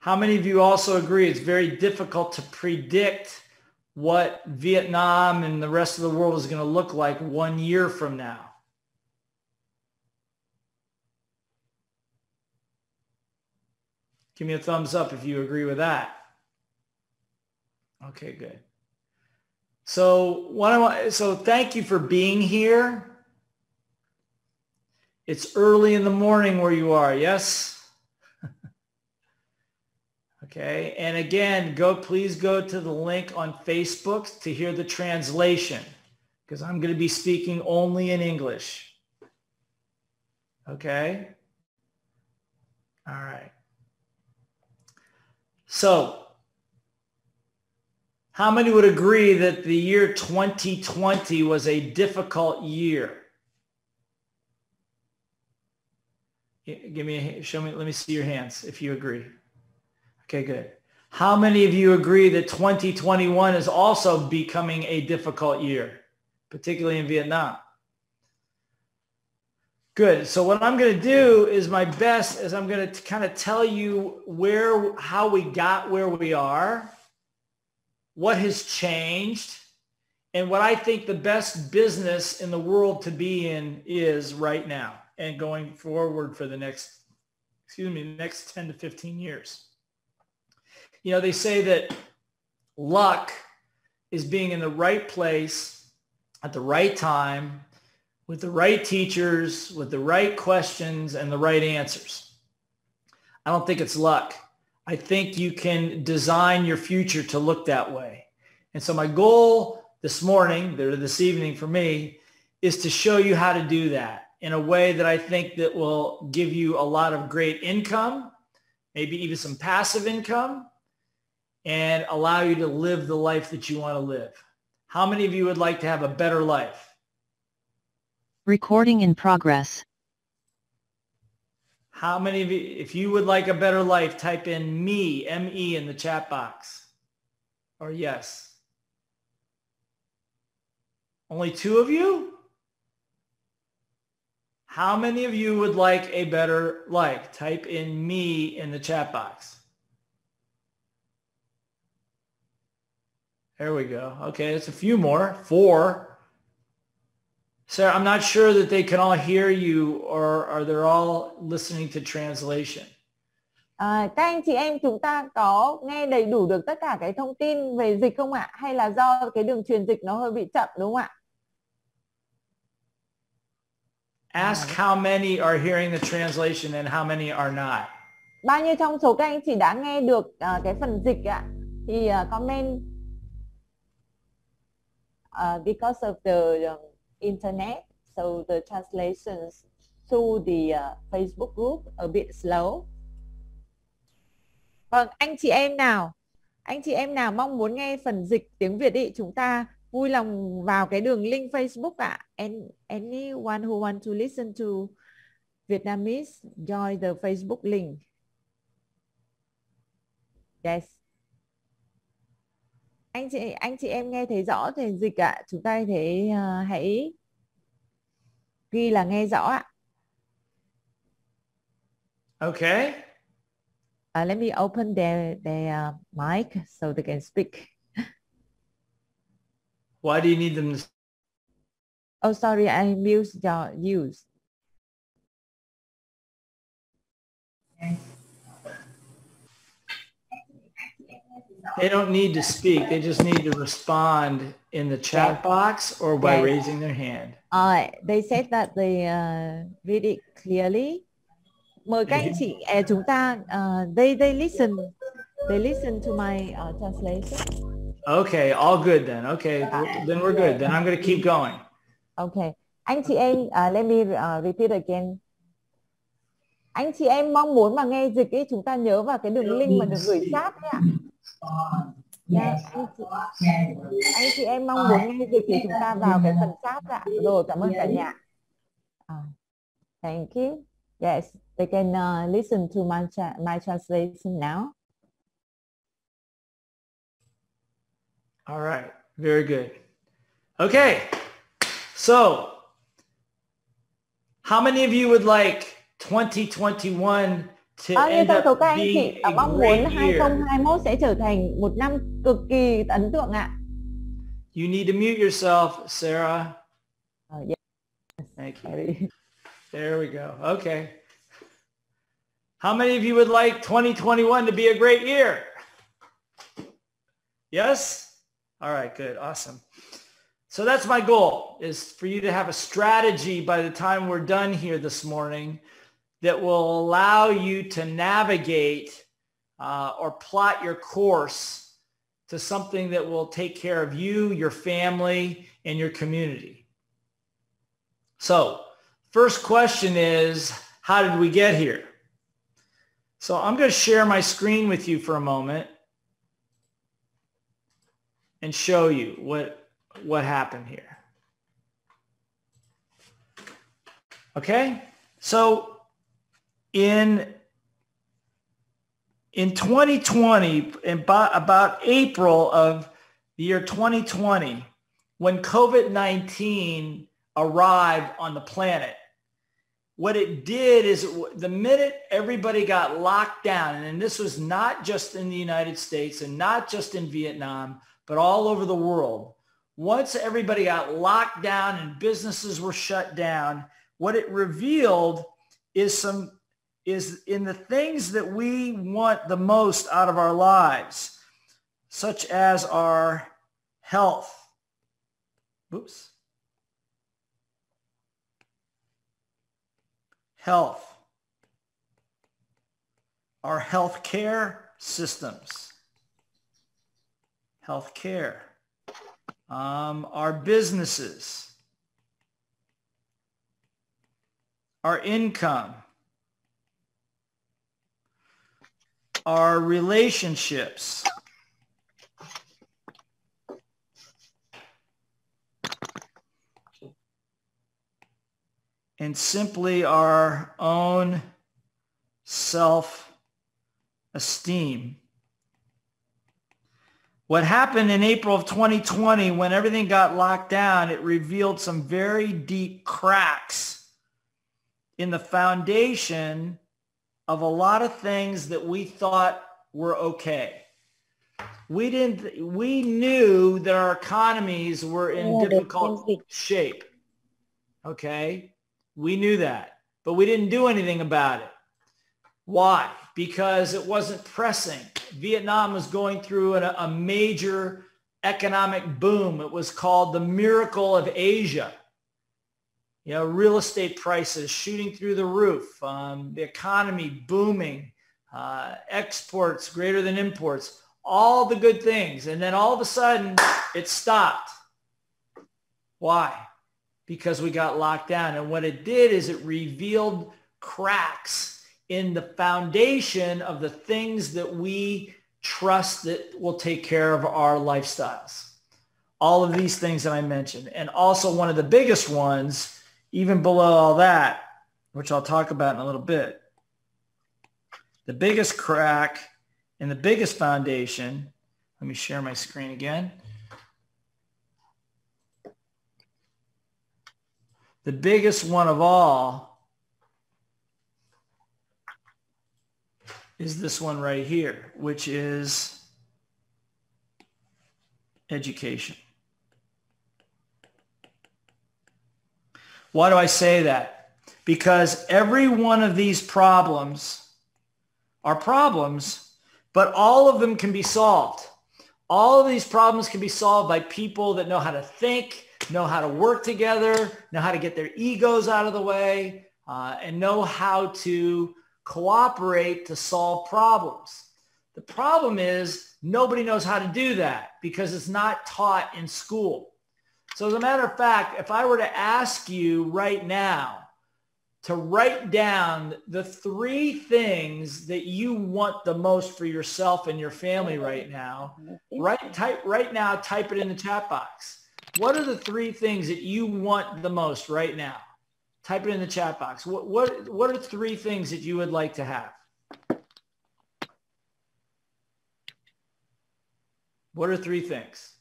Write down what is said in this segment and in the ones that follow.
How many of you also agree it's very difficult to predict what Vietnam and the rest of the world is going to look like 1 year from now? Give me a thumbs up if you agree with that. Okay, good. So thank you for being here. It's early in the morning where you are, yes? Okay, and again, please go to the link on Facebook to hear the translation, because I'm going to be speaking only in English. Okay? All right. So, how many would agree that the year 2020 was a difficult year? Let me see your hands if you agree. Okay, good. How many of you agree that 2021 is also becoming a difficult year, particularly in Vietnam? Good. So what I'm going to do is my best is I'm going to kind of tell you how we got where we are, what has changed, and what I think the best business in the world to be in is right now and going forward for the next 10 to 15 years. You know, they say that luck is being in the right place at the right time with the right teachers, with the right questions and the right answers. I don't think it's luck. I think you can design your future to look that way. And so my goal this evening for me is to show you how to do that in a way that I think that will give you a lot of great income, maybe even some passive income, and allow you to live the life that you want to live. How many of you would like to have a better life? Recording in progress. How many of you, if you would like a better life, type in me, M-E, in the chat box. Or yes. Only 2 of you? How many of you would like a better life? Type in me in the chat box. There we go. Okay, it's a few more. 4. Sarah, I'm not sure that they can all hear you, or are they all listening to translation? Các anh chị em chúng ta có nghe đầy đủ được tất cả cái thông tin về dịch không ạ? Hay là do cái đường truyền dịch nó hơi bị chậm đúng không ạ? Ask how many are hearing the translation and how many are not. Bao nhiêu trong số các anh chị đã nghe được cái phần dịch ạ? Thì comment because of the internet, so the translations through the Facebook group a bit slow. Vâng, anh chị em nào mong muốn nghe phần dịch tiếng Việt ý, chúng ta vui lòng vào cái đường link Facebook ạ. Anyone who want to listen to Vietnamese, join the Facebook link. Yes. Anh chị em nghe thấy rõ thì dịch ạ, chúng ta hãy ghi là nghe rõ ạ. Okay. Let me open their mic so they can speak. Why do you need them to... Oh, sorry, I mute your use. They don't need to speak. They just need to respond in the chat box or by raising their hand. They said that they read it clearly. Mời các anh chị chúng ta they listen to my translation. Okay, all good then. Okay, then we're good. Then I'm going to keep going. Okay. Anh chị em, let me repeat again. Anh chị em mong muốn mà nghe dịch ấy, chúng ta nhớ vào cái đường link mà được gửi chat đấy ạ. Anh chị em mong muốn nghe dịch thì chúng ta vào cái phần chat ạ. Rồi, cảm ơn cả nhà. Thank you. Yes, they can listen to my translation now. All right, very good. Okay, so how many of you would like 2021 to Bao nhiêu end trong số up các anh being chị a mong great muốn year? 2021 sẽ trở thành một năm cực kỳ ấn tượng ạ? You need to mute yourself, Sarah. Yes. Thank you. Sorry. There we go. Okay. How many of you would like 2021 to be a great year? Yes? All right, good. Awesome. So that's my goal, is for you to have a strategy by the time we're done here this morning that will allow you to navigate or plot your course to something that will take care of you, your family, and your community. So first question is, how did we get here? So I'm going to share my screen with you for a moment and show you what happened here. Okay? So in 2020, in about April of the year 2020, when COVID-19 arrived on the planet, what it did is the minute everybody got locked down, and this was not just in the United States and not just in Vietnam, but all over the world. Once everybody got locked down and businesses were shut down, what it revealed is in the things that we want the most out of our lives, such as our health. Oops. Health, our healthcare systems, healthcare, our businesses, our income, our relationships, and simply our own self-esteem. What happened in April of 2020, when everything got locked down, it revealed some very deep cracks in the foundation of a lot of things that we thought were okay. We knew that our economies were in difficult shape. Okay? We knew that, but we didn't do anything about it. Why? Because it wasn't pressing. Vietnam was going through a major economic boom. It was called the miracle of Asia. You know, real estate prices shooting through the roof, the economy booming, exports greater than imports, all the good things. And then all of a sudden it stopped. Why? Because we got locked down. And what it did is it revealed cracks in the foundation of the things that we trust that will take care of our lifestyles. All of these things that I mentioned. And also one of the biggest ones, even below all that, which I'll talk about in a little bit, the biggest crack and the biggest foundation, let me share my screen again. The biggest one of all is this one right here, which is education. Why do I say that? Because every one of these problems are problems, but all of them can be solved. All of these problems can be solved by people that know how to think, know how to work together, know how to get their egos out of the way, and know how to cooperate to solve problems. The problem is nobody knows how to do that because it's not taught in school. So as a matter of fact, if I were to ask you right now to write down the 3 things that you want the most for yourself and your family right now, type it in the chat box. What are the 3 things that you want the most right now? Type it in the chat box. What are 3 things that you would like to have? What are 3 things?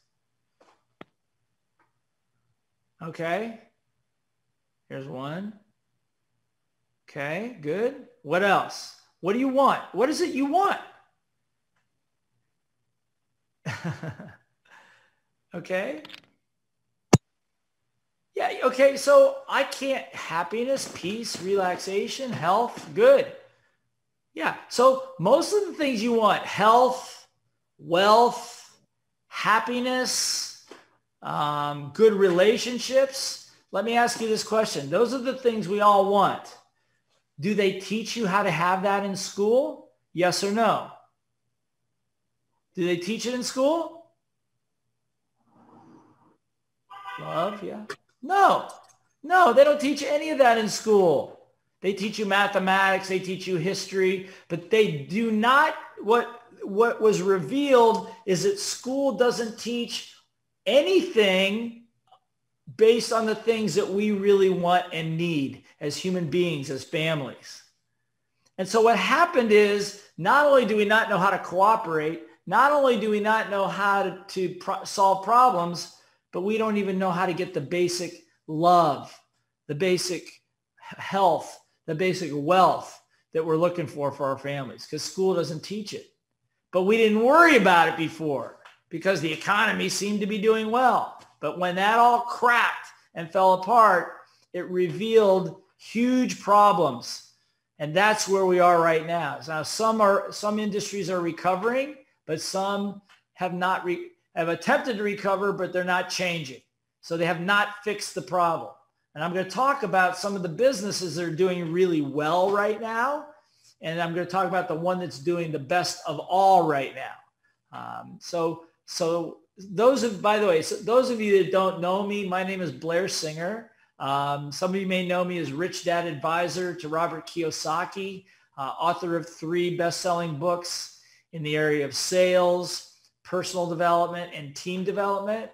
Okay. Here's one. Okay, good. What else? What do you want? What is it you want? Okay. Yeah. Okay. So I can't, happiness, peace, relaxation, health, good. Yeah. So most of the things you want, health, wealth, happiness, good relationships. Let me ask you this question. Those are the things we all want. Do they teach you how to have that in school? Yes or no? Do they teach it in school? Love, yeah. No, no, they don't teach any of that in school. They teach you mathematics, they teach you history, but they do not, what was revealed is that school doesn't teach anything based on the things that we really want and need as human beings, as families. And so what happened is, not only do we not know how to cooperate, not only do we not know how to solve problems, but we don't even know how to get the basic love, the basic health, the basic wealth that we're looking for our families, because school doesn't teach it. But we didn't worry about it before because the economy seemed to be doing well. But when that all cracked and fell apart, it revealed huge problems. And that's where we are right now. Now, some industries are recovering, but some have not have attempted to recover, but they're not changing. So they have not fixed the problem. And I'm going to talk about some of the businesses that are doing really well right now. And I'm going to talk about the one that's doing the best of all right now. So those of, by the way, so those of you that don't know me, my name is Blair Singer. Some of you may know me as Rich Dad Advisor to Robert Kiyosaki, author of 3 best-selling books in the area of sales, personal development, and team development.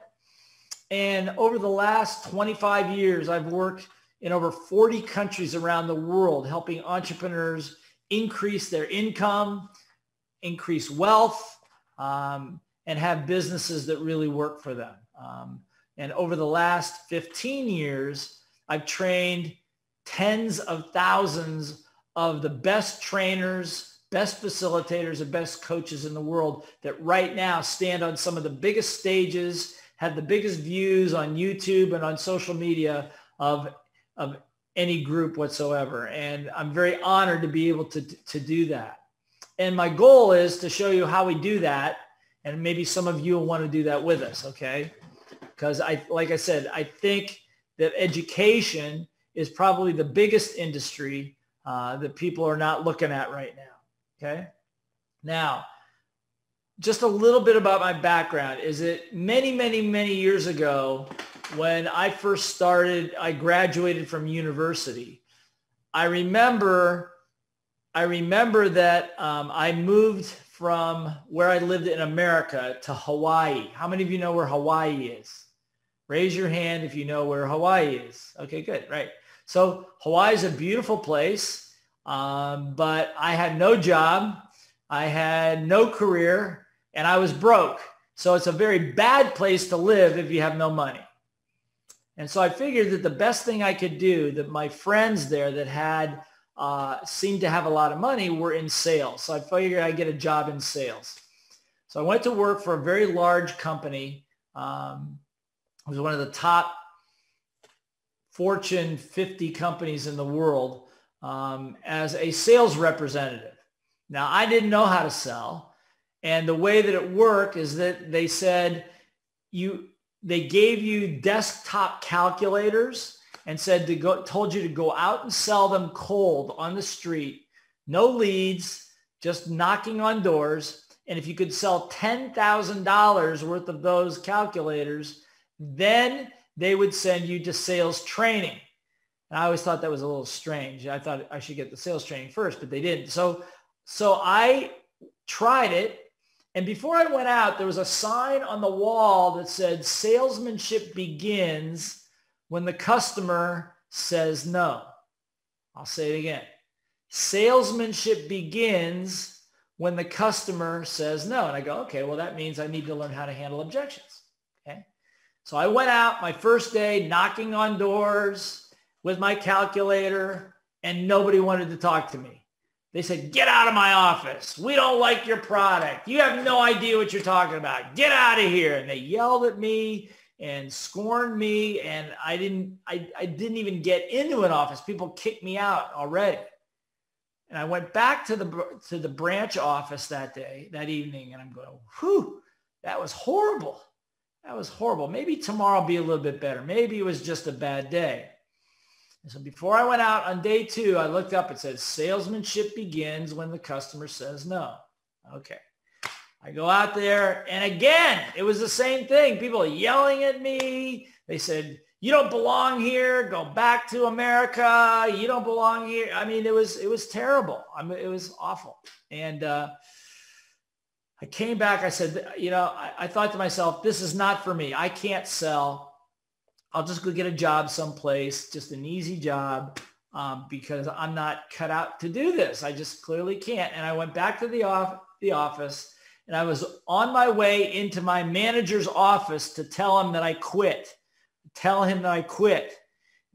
And over the last 25 years, I've worked in over 40 countries around the world, helping entrepreneurs increase their income, increase wealth, and have businesses that really work for them. And over the last 15 years, I've trained tens of thousands of the best trainers, best facilitators, and best coaches in the world that right now stand on some of the biggest stages, have the biggest views on YouTube and on social media of any group whatsoever. And I'm very honored to be able to do that. And my goal is to show you how we do that. And maybe some of you will want to do that with us, okay? Because like I said, I think that education is probably the biggest industry that people are not looking at right now, okay? Now, just a little bit about my background is that many, many, many years ago, when I first started, I graduated from university. I remember that I moved from where I lived in America to Hawaii. How many of you know where Hawaii is? Raise your hand if you know where Hawaii is. Okay, good, right. So Hawaii is a beautiful place, but I had no job. I had no career, and I was broke. So it's a very bad place to live if you have no money. And so I figured that the best thing I could do, that my friends there that had seemed to have a lot of money, were in sales. So I figured I'd get a job in sales. So I went to work for a very large company. It was one of the top Fortune 50 companies in the world as a sales representative. Now, I didn't know how to sell. And the way that it worked is that they said they gave you desktop calculators and said told you to go out and sell them cold on the street, no leads, just knocking on doors. And if you could sell $10,000 worth of those calculators, then they would send you to sales training. And I always thought that was a little strange. I thought I should get the sales training first, but they didn't. So I tried it. And before I went out, there was a sign on the wall that said, salesmanship begins when the customer says no. I'll say it again. Salesmanship begins when the customer says no. And I go, okay, well, that means I need to learn how to handle objections. Okay. So I went out my first day knocking on doors with my calculator, and nobody wanted to talk to me. They said, get out of my office. We don't like your product. You have no idea what you're talking about. Get out of here. And they yelled at me and scorned me. And I didn't even get into an office. People kicked me out already. And I went back to the branch office that evening, and I'm going, whew, that was horrible. That was horrible. Maybe tomorrow will be a little bit better. Maybe it was just a bad day. And so before I went out on day 2, I looked up. It said, salesmanship begins when the customer says no. Okay. I go out there, and again, it was the same thing. People yelling at me. They said, you don't belong here. Go back to America. You don't belong here. I mean, it was terrible. I mean, it was awful. And I came back. I said, I thought to myself, this is not for me. I can't sell. I'll just go get a job someplace, just an easy job, because I'm not cut out to do this. I just clearly can't. And I went back to the office, and I was on my way into my manager's office to tell him that I quit.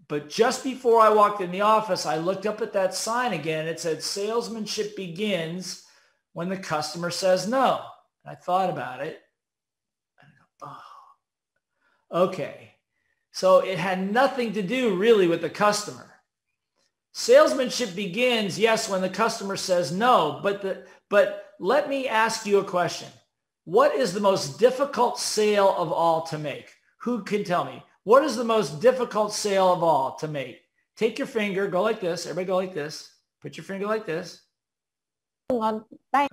But just before I walked in the office, I looked up at that sign again. It said, salesmanship begins when the customer says no. And I thought about it. And I go, oh, okay. So it had nothing to do really with the customer. Salesmanship begins, yes, when the customer says no, but let me ask you a question. What is the most difficult sale of all to make? Who can tell me? What is the most difficult sale of all to make? Take your finger, go like this. Everybody go like this. Put your finger like this. Ngón tay.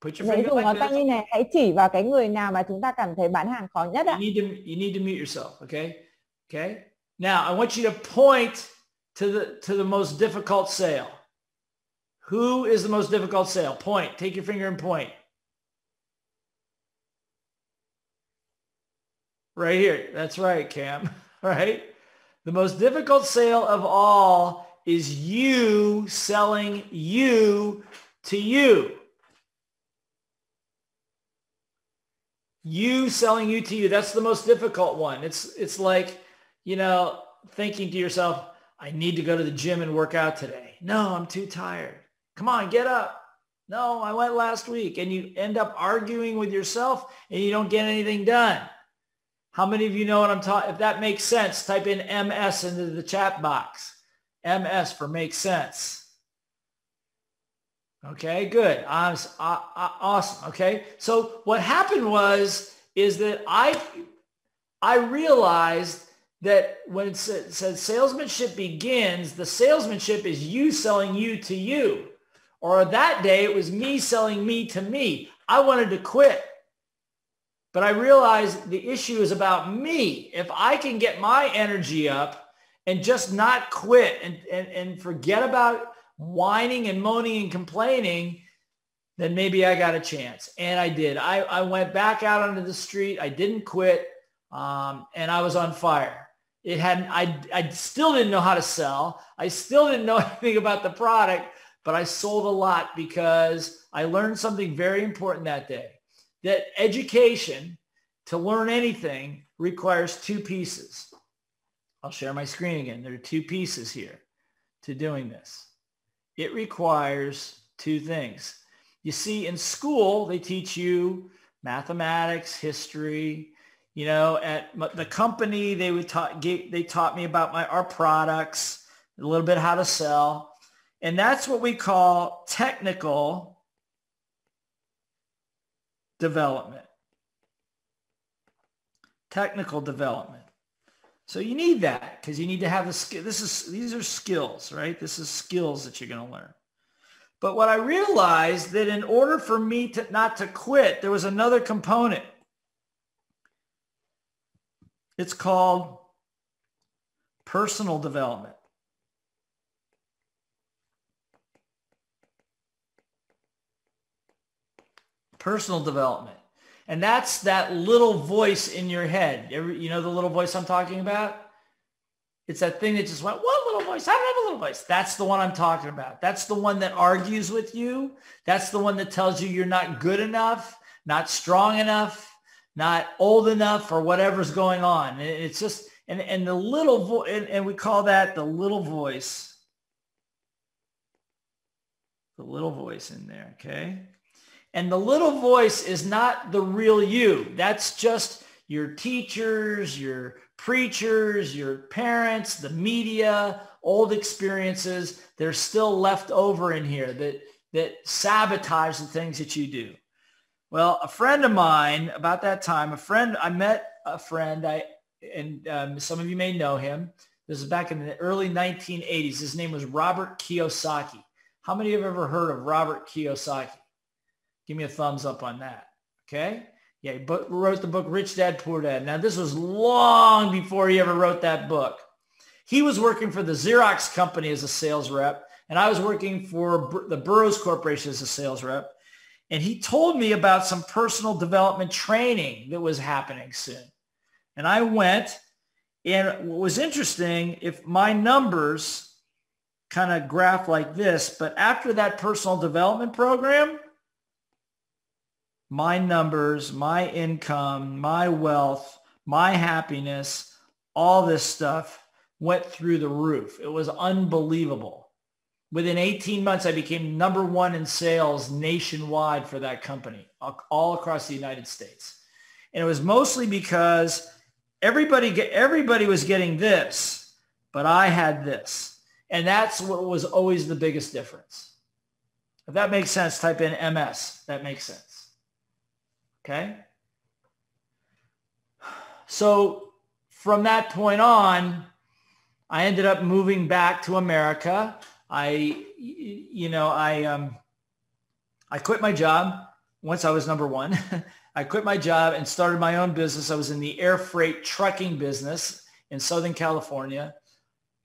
Put your Hãy finger dùng like ngón tay this. như này, hãy chỉ vào cái người nào mà chúng ta cảm thấy bán hàng khó nhất ạ. You need to mute yourself, okay? Okay? Now, I want you to point to the most difficult sale. Who is the most difficult sale? Point. Take your finger and point. Right here. That's right, Cam. Right? The most difficult sale of all is you selling you to you. You selling you to you. That's the most difficult one. It's like, thinking to yourself, I need to go to the gym and work out today. No, I'm too tired. Come on, get up. No, I went last week. And you end up arguing with yourself and you don't get anything done. How many of you know what I'm talking? If that makes sense, type in MS into the chat box. MS for makes sense. Okay, good. Awesome. Okay. So what happened is that I realized that when it says salesmanship begins, the salesmanship is you selling you to you. Or that day, it was me selling me to me. I wanted to quit. But I realized the issue is about me. If I can get my energy up and just not quit and forget about whining and moaning and complaining, then maybe I got a chance. And I did. I went back out onto the street. I didn't quit. And I was on fire. I still didn't know how to sell. I still didn't know anything about the product, but I sold a lot because I learned something very important that day. That education, to learn anything, requires 2 pieces. I'll share my screen again. There are 2 pieces here to doing this. It requires 2 things. You see, in school, they teach you mathematics, history. At the company, they taught me about our products, a little bit how to sell. And that's what we call technical development. Technical development. So you need that because you need to have the skill. These are skills, right? This is skills that you're going to learn. But what I realized that in order for me not to quit, there was another component. It's called personal development. Personal development. And that's that little voice in your head. You know the little voice I'm talking about? It's that thing that just went, what little voice? I don't have a little voice. That's the one I'm talking about. That's the one that argues with you. That's the one that tells you you're not good enough, not strong enough, not old enough, or whatever's going on. And it's just, and the little voice, and we call that the little voice. The little voice in there, okay? And the little voice is not the real you. That's just your teachers, your preachers, your parents, the media, old experiences. They're still left over in here that sabotage the things that you do. Well, a friend of mine, about that time, I met a friend, some of you may know him. This is back in the early 1980s. His name was Robert Kiyosaki. How many of you have ever heard of Robert Kiyosaki? Give me a thumbs up on that, okay? Yeah, he wrote the book Rich Dad, Poor Dad. Now, this was long before he ever wrote that book. He was working for the Xerox company as a sales rep, and I was working for the Burroughs Corporation as a sales rep. And he told me about some personal development training that was happening soon. And I went, and what was interesting, if my numbers kind of graph like this, but after that personal development program, my numbers, my income, my wealth, my happiness, all this stuff went through the roof. It was unbelievable. Within 18 months, I became number one in sales nationwide for that company, all across the United States. And it was mostly because everybody was getting this, but I had this. And that's what was always the biggest difference. If that makes sense, type in MS. That makes sense. Okay? So from that point on, I ended up moving back to America. I quit my job once I was number one. I quit my job and started my own business. I was in the air freight trucking business in Southern California.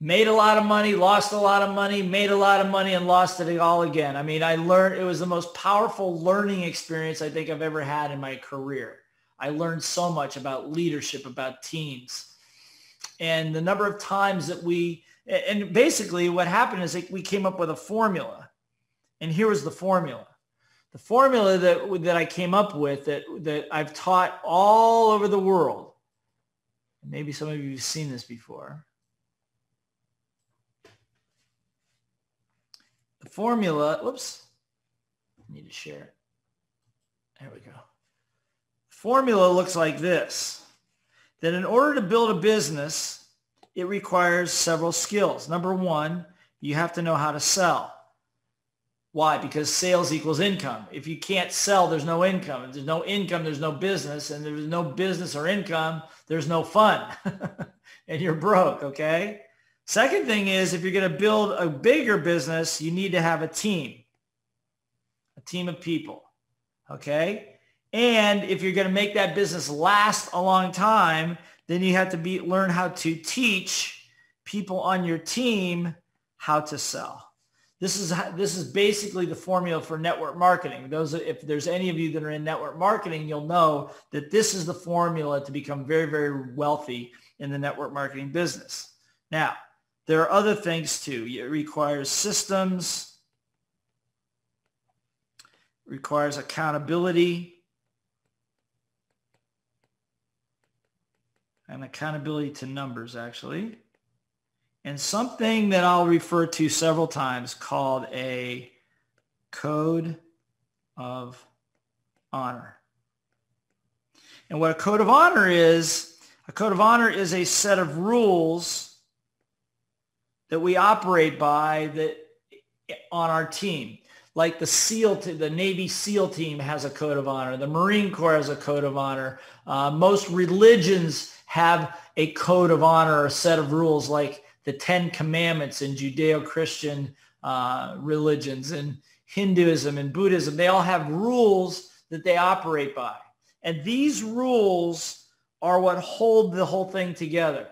Made a lot of money, lost a lot of money, made a lot of money, and lost it all again. I mean, it was the most powerful learning experience I think I've ever had in my career. I learned so much about leadership, about teams. And the number of times that and basically what happened is we came up with a formula. And here was the formula. The formula that I came up with that I've taught all over the world. Maybe some of you have seen this before. The formula, whoops, I need to share it. There we go. The formula looks like this, that in order to build a business, it requires several skills. Number one, you have to know how to sell. Why? Because sales equals income. If you can't sell, there's no income. If there's no income, there's no business. And if there's no business or income, there's no fun. And you're broke, okay? Second thing is, if you're going to build a bigger business, you need to have a team of people, okay? And if you're going to make that business last a long time, then you have to learn how to teach people on your team how to sell. This is basically the formula for network marketing. If there's any of you that are in network marketing, you'll know that this is the formula to become very, very wealthy in the network marketing business. Now, there are other things too. It requires systems, requires accountability, and accountability to numbers, actually. And something that I'll refer to several times called a code of honor. And what a code of honor is a set of rules that we operate by on our team. Like the Navy SEAL team has a code of honor. The Marine Corps has a code of honor. Most religions have a code of honor, a set of rules like the 10 Commandments in Judeo-Christian religions, and Hinduism and Buddhism. They all have rules that they operate by. And these rules are what hold the whole thing together,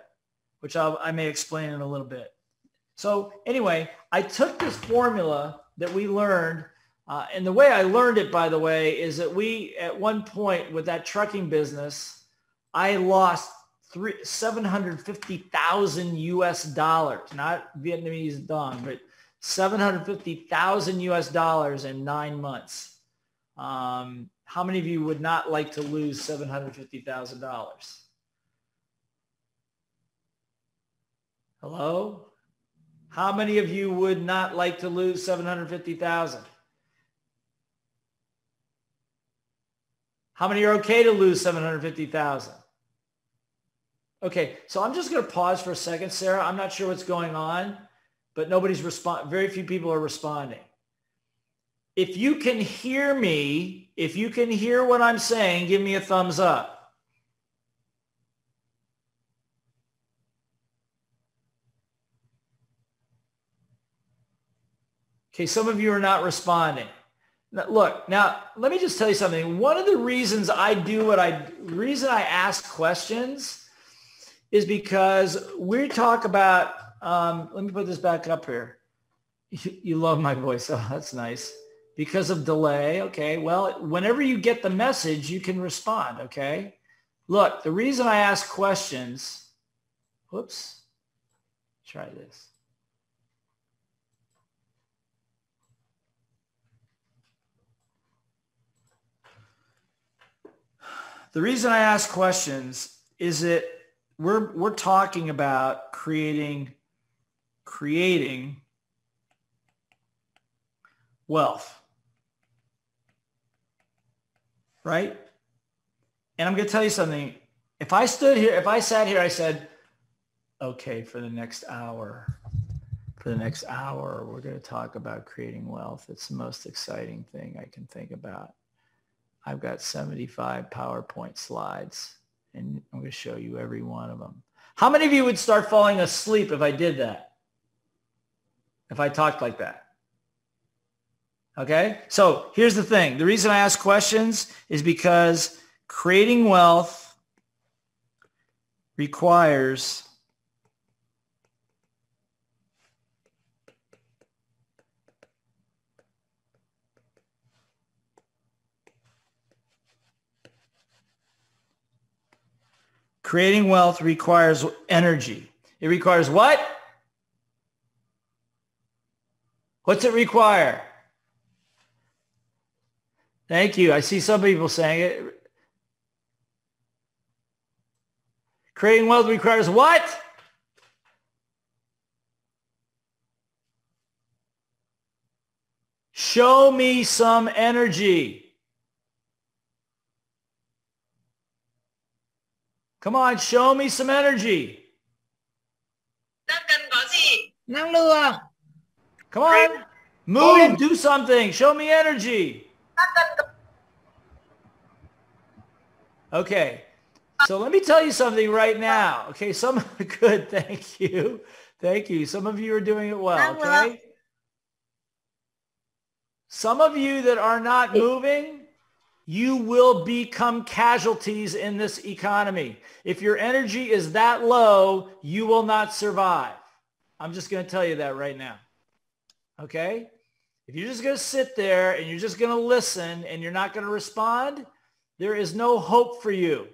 which I may explain in a little bit. So anyway, I took this formula that we learned, and the way I learned it, by the way, is that at one point with that trucking business, I lost $750,000 US dollars, not Vietnamese dong, but $750,000 US dollars in 9 months. How many of you would not like to lose $750,000? Hello? How many of you would not like to lose 750,000? How many are okay to lose 750,000? Okay, so I'm just going to pause for a second, Sarah. I'm not sure what's going on, but very few people are responding. If you can hear me, if you can hear what I'm saying, give me a thumbs up. Okay, some of you are not responding. Now, look, now let me just tell you something. One of the reasons I ask questions is because we talk about, let me put this back up here. You love my voice. Oh, that's nice. Because of delay. Okay. Well, whenever you get the message, you can respond. Okay. Look, the reason I ask questions, whoops, try this. The reason I ask questions is that we're talking about creating wealth, right? And I'm going to tell you something. If I sat here, I said, okay, for the next hour, we're going to talk about creating wealth. It's the most exciting thing I can think about. I've got 75 PowerPoint slides, and I'm going to show you every one of them. How many of you would start falling asleep if I did that? If I talked like that? Okay? So here's the thing. The reason I ask questions is because creating wealth requires energy. It requires what? What's it require? Thank you. I see some people saying it. Creating wealth requires what? Show me some energy. Come on, show me some energy. Năng lượng. Come on. Move, do something. Show me energy. Okay. So let me tell you something right now. Okay, good, thank you. Thank you. Some of you are doing it well, okay? Some of you that are not moving, you will become casualties in this economy. If your energy is that low, you will not survive. I'm just going to tell you that right now. Okay? If you're just going to sit there and you're just going to listen and you're not going to respond, there is no hope for you.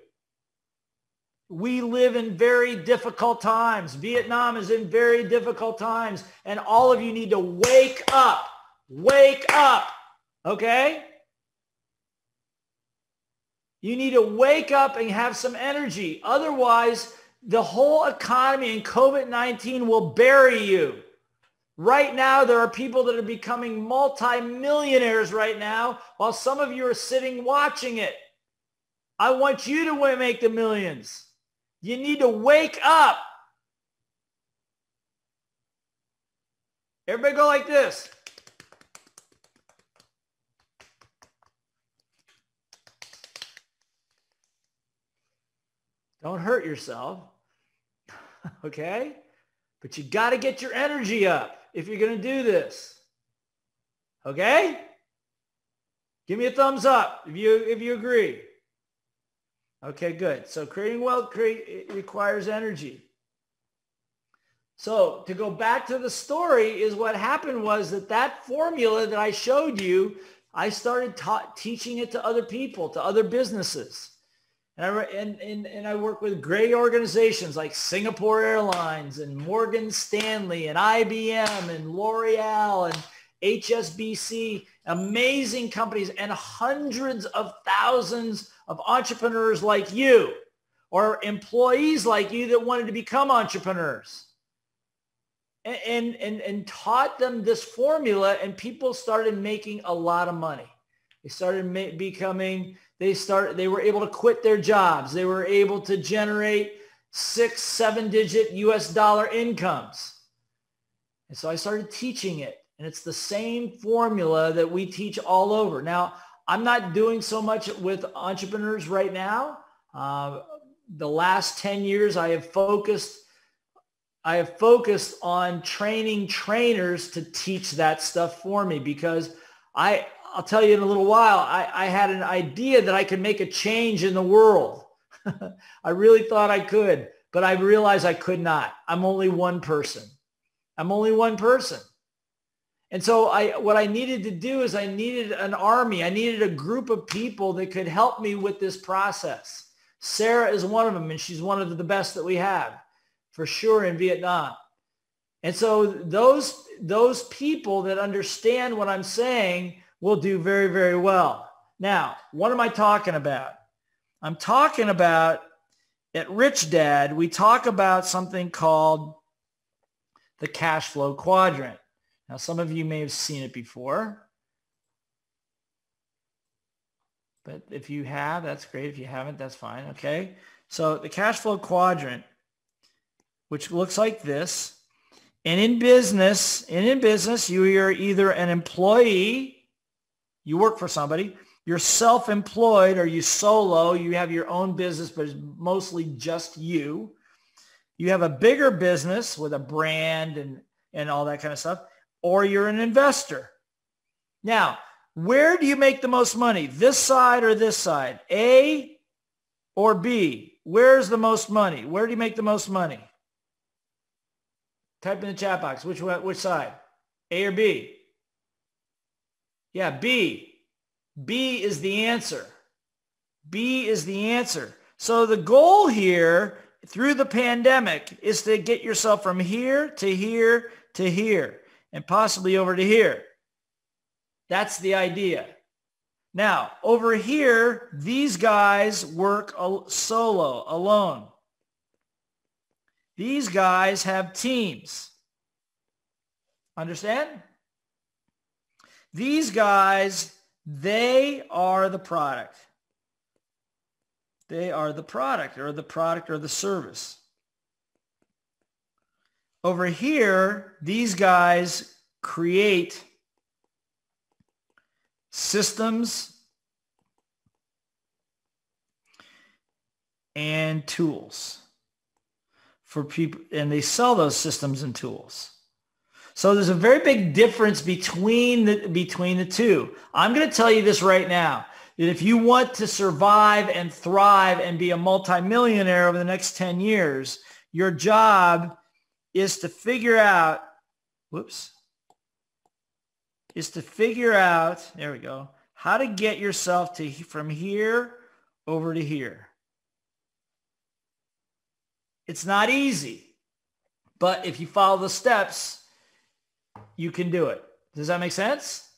We live in very difficult times. Vietnam is in very difficult times, and all of you need to wake up. Wake up. Okay? You need to wake up and have some energy. Otherwise, the whole economy and COVID-19 will bury you. Right now, there are people that are becoming multimillionaires right now, while some of you are sitting watching it. I want you to make the millions. You need to wake up. Everybody go like this. Don't hurt yourself, okay? But you got to get your energy up if you're going to do this, okay? Give me a thumbs up if you agree. Okay, good. So creating wealth requires energy. So to go back to the story is what happened was that formula that I showed you, I started teaching it to other people, to other businesses. And I work with great organizations like Singapore Airlines and Morgan Stanley and IBM and L'Oreal and HSBC, amazing companies, and hundreds of thousands of entrepreneurs like you or employees like you that wanted to become entrepreneurs. and taught them this formula, and people started making a lot of money. They started they were able to quit their jobs. They were able to generate 6-7 digit US dollar incomes. And so I started teaching it, and it's the same formula that we teach all over. Now, I'm not doing so much with entrepreneurs right now. The last 10 years, I have focused on training trainers to teach that stuff for me, because I'll tell you in a little while, I had an idea that I could make a change in the world. I really thought I could, but I realized I could not. I'm only one person. And so what I needed to do is I needed an army. I needed a group of people that could help me with this process. Sarah is one of them, and she's one of the best that we have, for sure, in Vietnam. And so those people that understand what I'm saying will do very, very well. Now, what am I talking about? I'm talking about, at Rich Dad, we talk about something called the cash flow quadrant. Now, some of you may have seen it before, but if you have, that's great. If you haven't, that's fine. Okay. So the cash flow quadrant, which looks like this, and in business, you are either an employee, you work for somebody, you're self-employed, or you solo, you have your own business, but it's mostly just you. You have a bigger business with a brand and all that kind of stuff, or you're an investor. Now, where do you make the most money? This side or this side? A or B? Where's the most money? Where do you make the most money? Type in the chat box. Which side? A or B? Yeah, B. B is the answer. B is the answer. So the goal here through the pandemic is to get yourself from here to here to here, and possibly over to here. That's the idea. Now, over here, these guys work solo, alone. These guys have teams. Understand? These guys, they are the product. They are the product or the service. Over here, these guys create systems and tools for people, and they sell those systems and tools. So there's a very big difference between the two. I'm going to tell you this right now, that if you want to survive and thrive and be a multimillionaire over the next 10 years, your job is to figure out, there we go, how to get yourself from here over to here. It's not easy, but if you follow the steps, you can do it. Does that make sense?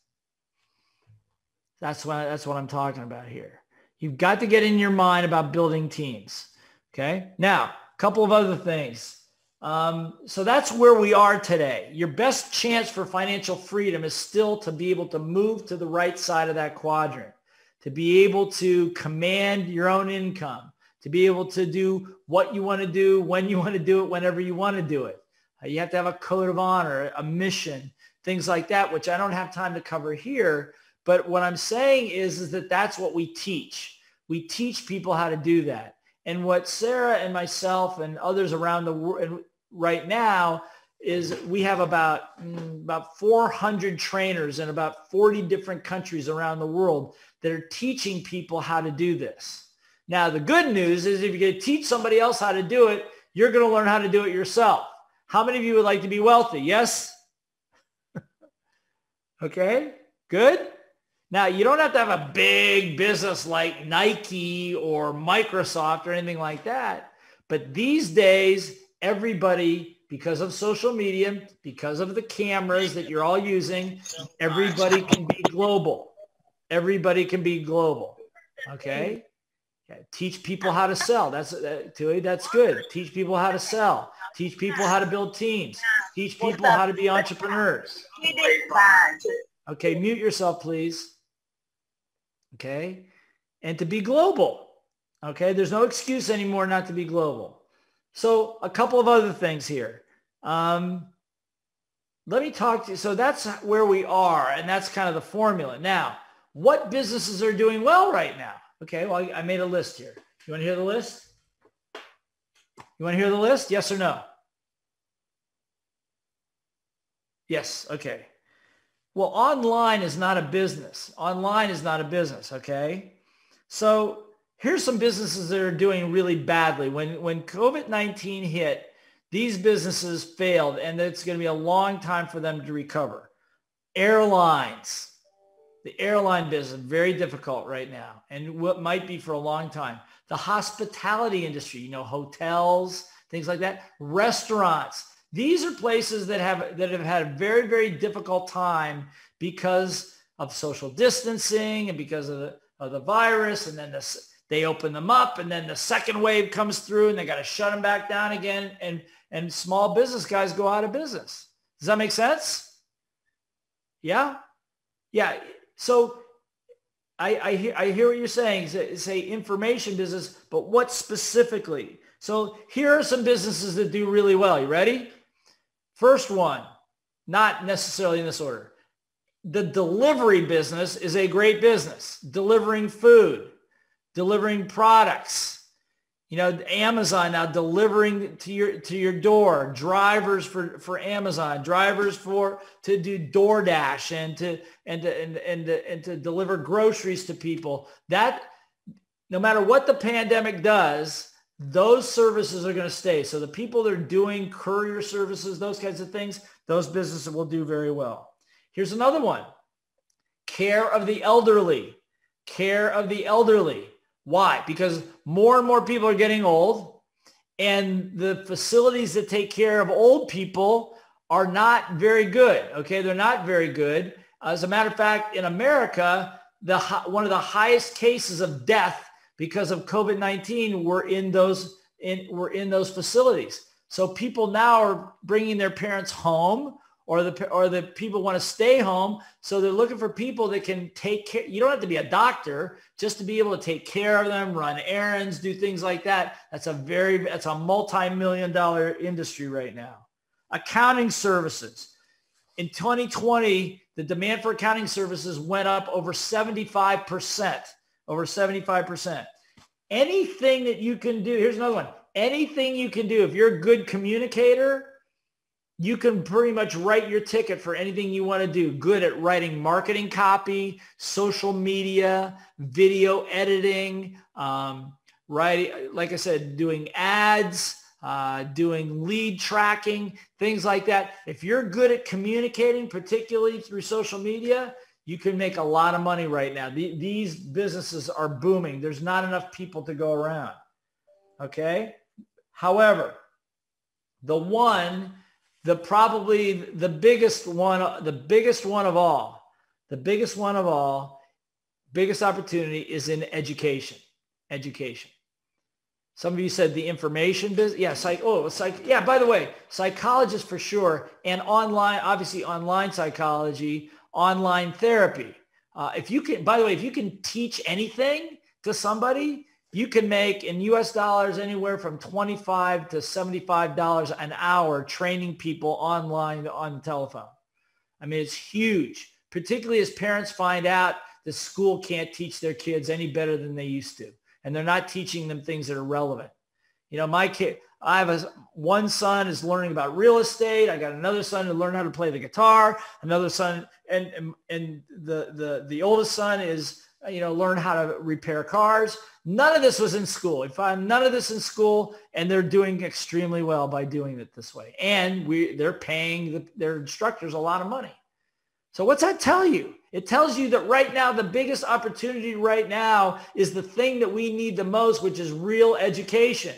That's what I'm talking about here. You've got to get in your mind about building teams. Okay. Now, a couple of other things. So that's where we are today. Your best chance for financial freedom is still to be able to move to the right side of that quadrant, to be able to command your own income, to be able to do what you want to do, when you want to do it, whenever you want to do it. You have to have a code of honor, a mission, things like that, which I don't have time to cover here. But what I'm saying is that that's what we teach. We teach people how to do that. And what Sarah and myself and others around the world right now is we have about 400 trainers in about 40 different countries around the world that are teaching people how to do this. Now, the good news is if you're going to teach somebody else how to do it, you're going to learn how to do it yourself. How many of you would like to be wealthy? Yes? Okay, good. Now, you don't have to have a big business like Nike or Microsoft or anything like that. But these days, everybody, because of social media, because of the cameras that you're all using, everybody can be global. Everybody can be global. Okay? Teach people how to sell. That's good. Teach people how to sell. Teach people how to build teams. Teach people how to be entrepreneurs. Okay, mute yourself, please. Okay, and to be global. Okay, there's no excuse anymore not to be global. So a couple of other things here. Let me talk to you. So that's where we are, and that's kind of the formula. Now, what businesses are doing well right now? Okay, well, I made a list here. You want to hear the list? You want to hear the list? Yes or no? Yes, okay. Well, online is not a business. Online is not a business, okay? So here's some businesses that are doing really badly. When COVID-19 hit, these businesses failed, and it's going to be a long time for them to recover. Airlines. The airline business, very difficult right now, and what might be for a long time. The hospitality industry, you know, hotels, things like that. Restaurants. These are places that have had a very, very difficult time because of social distancing and because of the virus. And then they open them up, and then the second wave comes through, and they got to shut them back down again. And small business guys go out of business. Does that make sense? Yeah? Yeah. So I hear what you're saying. Say information business, but what specifically? So here are some businesses that do really well. You ready? First one, not necessarily in this order. The delivery business is a great business. Delivering food, delivering products. You know, Amazon now delivering to your door. Drivers for Amazon, drivers to do DoorDash and to deliver groceries to people. That no matter what the pandemic does, those services are going to stay. So the people that are doing courier services, those kinds of things, those businesses will do very well. Here's another one. Care of the elderly. Care of the elderly. Why? Because more and more people are getting old, and the facilities that take care of old people are not very good. Okay, they're not very good. As a matter of fact, in America, one of the highest cases of death because of COVID-19 were in those facilities. So people now are bringing their parents home, or the people want to stay home. So they're looking for people that can take care. You don't have to be a doctor just to be able to take care of them, run errands, do things like that. That's a multi-million-dollar industry right now. Accounting services. In 2020, the demand for accounting services went up over 75%. Over 75%. Anything that you can do, here's another one. Anything you can do, if you're a good communicator, you can pretty much write your ticket for anything you want to do. Good at writing marketing copy, social media, video editing, writing, like I said, doing ads, doing lead tracking, things like that. If you're good at communicating, particularly through social media, you can make a lot of money right now. These businesses are booming. There's not enough people to go around. Okay? However, probably the biggest one of all, biggest opportunity is in education. Some of you said the information business. Yeah, yeah, by the way, psychologists for sure, and obviously online psychology, online therapy. If you can teach anything to somebody, you can make in US dollars anywhere from $25 to $75 an hour training people online on the telephone. I mean, it's huge, particularly as parents find out the school can't teach their kids any better than they used to. And they're not teaching them things that are relevant. You know, my kid, I have one son is learning about real estate. I got another son to learn how to play the guitar. Another son, and the oldest son is, learn how to repair cars. None of this was in school. We find none of this in school, and they're doing extremely well by doing it this way. And they're paying their instructors a lot of money. So what's that tell you? It tells you that right now, the biggest opportunity right now is the thing that we need the most, which is real education.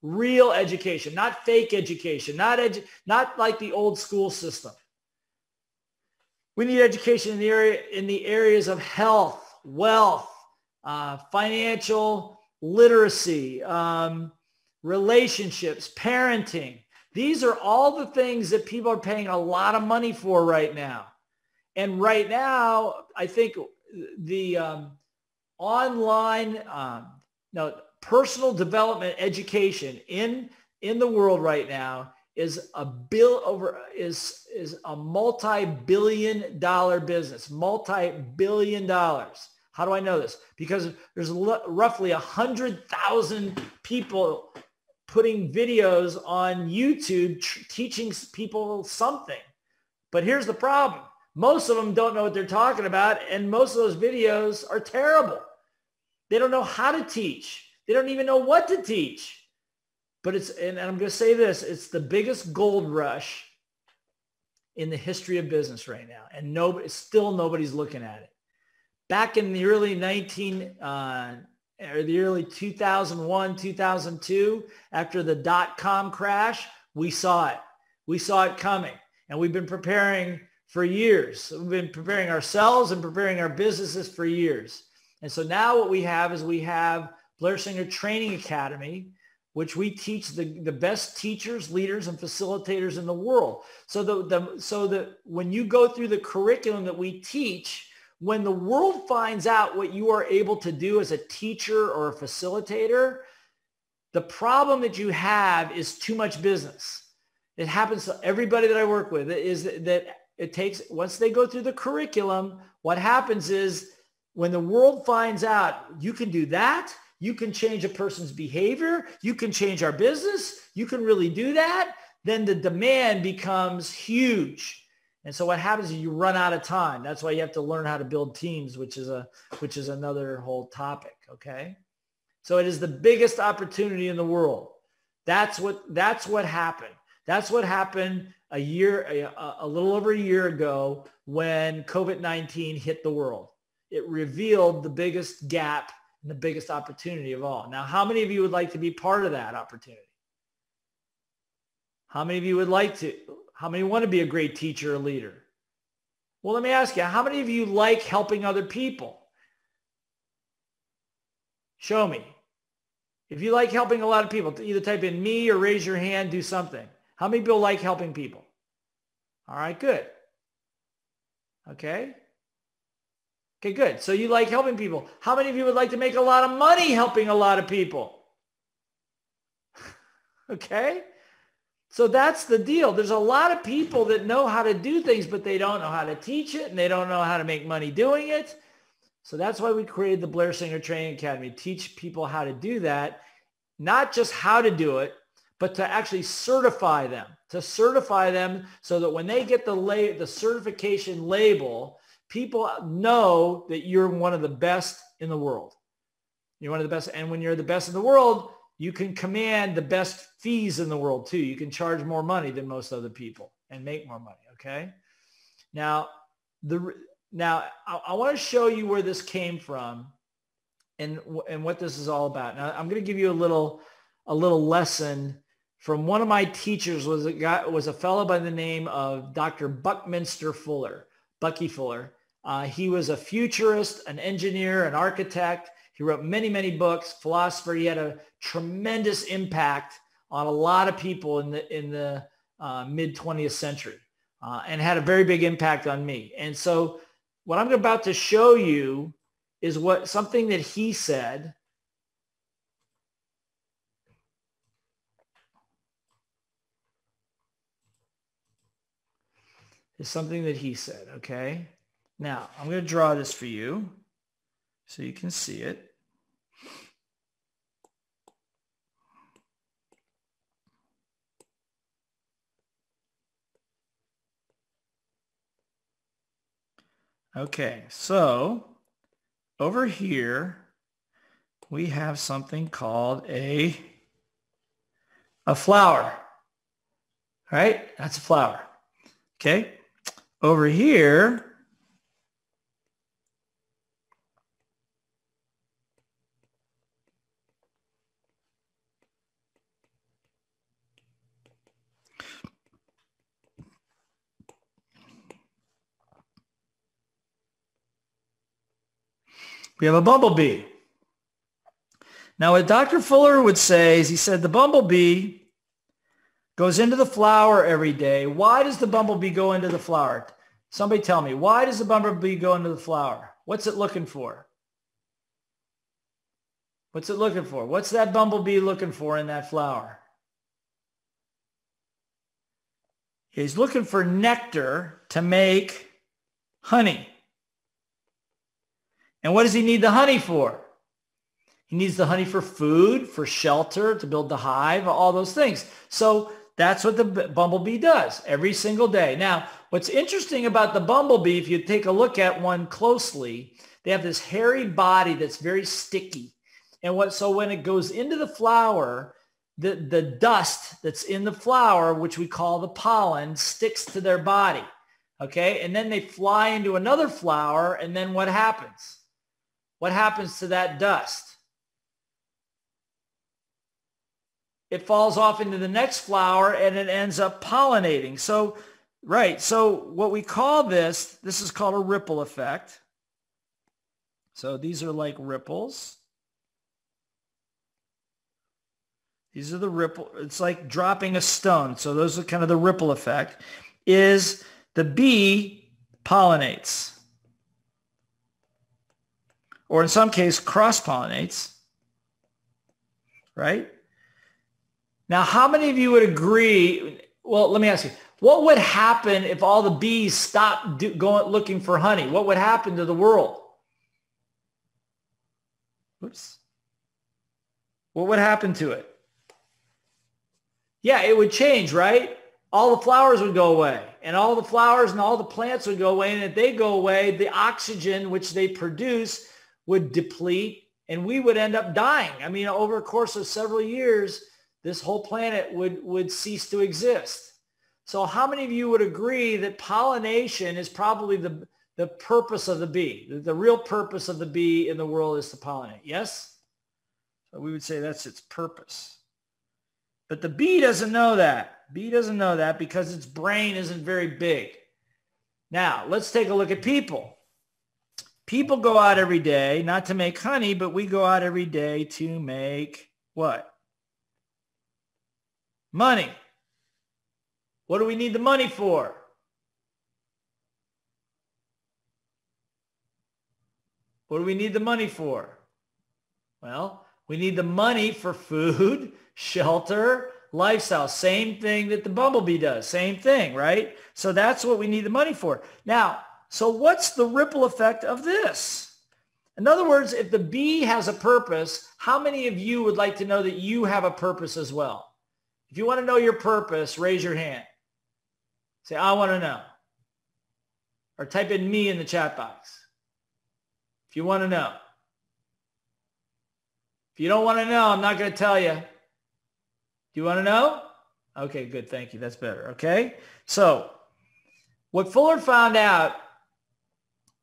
Real education, not fake education, not like the old school system. We need education in the areas of health, wealth, financial literacy, relationships, parenting. These are all the things that people are paying a lot of money for right now. And right now, I think the online, personal development education in the world right now is a multi-billion-dollar business, multi-billion dollars. How do I know this? Because there's roughly 100,000 people putting videos on YouTube teaching people something. But here's the problem. Most of them don't know what they're talking about, and most of those videos are terrible. They don't know how to teach. They don't even know what to teach. But and I'm going to say this, it's the biggest gold rush in the history of business right now. And nobody's looking at it. Back in the early 2001, 2002, after the dot-com crash, we saw it. We saw it coming. And we've been preparing for years. We've been preparing ourselves and preparing our businesses for years. And so now what we have is we have Blair Singer Training Academy, which we teach the best teachers, leaders, and facilitators in the world. So that when you go through the curriculum that we teach, when the world finds out what you are able to do as a teacher or a facilitator, the problem that you have is too much business. It happens to everybody that I work with, is that it takes, once they go through the curriculum, what happens is when the world finds out you can do that, you can change a person's behavior, you can change our business, you can really do that, then the demand becomes huge. And so what happens is you run out of time. That's why you have to learn how to build teams, which is another whole topic, okay? So it is the biggest opportunity in the world. That's what happened. That's what happened a little over a year ago when COVID-19 hit the world. It revealed the biggest gap and the biggest opportunity of all. Now, how many of you would like to be part of that opportunity? How many of you how many want to be a great teacher or leader? Well, let me ask you, how many of you like helping other people? Show me. If you like helping a lot of people, either type in me or raise your hand, do something. How many people like helping people? All right, good. Okay, good. So you like helping people. How many of you would like to make a lot of money helping a lot of people? Okay. So that's the deal. There's a lot of people that know how to do things, but they don't know how to teach it and they don't know how to make money doing it. So that's why we created the Blair Singer Training Academy, to teach people how to do that, not just how to do it, but to actually certify them, so that when they get the certification label, people know that you're one of the best in the world. You're one of the best. And when you're the best in the world, you can command the best fees in the world too. You can charge more money than most other people and make more money. Okay. Now, I want to show you where this came from and what this is all about. Now, I'm going to give you a little lesson from one of my teachers. Was a fellow by the name of Dr. Buckminster Fuller, Bucky Fuller. He was a futurist, an engineer, an architect. He wrote many, many books, philosopher. He had a tremendous impact on a lot of people in the mid 20th century, and had a very big impact on me. And so what I'm about to show you is something that he said. Is something that he said, okay? Now, I'm going to draw this for you so you can see it. Okay, so over here, we have something called a flower, right? That's a flower, okay? Over here, we have a bumblebee. Now, what Dr. Fuller would say is, he said the bumblebee goes into the flower every day. Why does the bumblebee go into the flower? Somebody tell me, why does the bumblebee go into the flower? What's it looking for? What's it looking for? What's that bumblebee looking for in that flower? He's looking for nectar to make honey. And what does he need the honey for? He needs the honey for food, for shelter, to build the hive, all those things. So that's what the bumblebee does every single day. Now, what's interesting about the bumblebee, if you take a look at one closely, they have this hairy body that's very sticky. And so when it goes into the flower, the dust that's in the flower, which we call the pollen, sticks to their body. Okay? And then they fly into another flower, and then what happens? What happens to that dust? It falls off into the next flower, and it ends up pollinating. So, right. So what we call this is called a ripple effect. So these are like ripples. These are the ripple. It's like dropping a stone. So those are kind of the ripple effect. Is the bee pollinates, or in some case cross-pollinates, right? Now, how many of you would agree? Well, let me ask you, what would happen if all the bees stopped going looking for honey? What would happen to the world? Oops. What would happen to it? Yeah, it would change, right? All the flowers would go away, and all the flowers and all the plants would go away. And if they go away, the oxygen which they produce would deplete, and we would end up dying. I mean, over a course of several years, this whole planet would cease to exist. So how many of you would agree that pollination is probably the purpose of the bee? The real purpose of the bee in the world is to pollinate. Yes? So we would say that's its purpose. But the bee doesn't know that. Bee doesn't know that because its brain isn't very big. Now, let's take a look at people. People go out every day, not to make honey, but we go out every day to make what? Money. What do we need the money for? What do we need the money for? Well, we need the money for food, shelter, lifestyle. Same thing that the bumblebee does. Same thing, right? So that's what we need the money for. Now, so what's the ripple effect of this? In other words, if the bee has a purpose, how many of you would like to know that you have a purpose as well? If you want to know your purpose, raise your hand. Say, I want to know. Or type in me in the chat box. If you want to know. If you don't want to know, I'm not going to tell you. Do you want to know? Okay, good. Thank you. That's better. Okay. So what Fuller found out,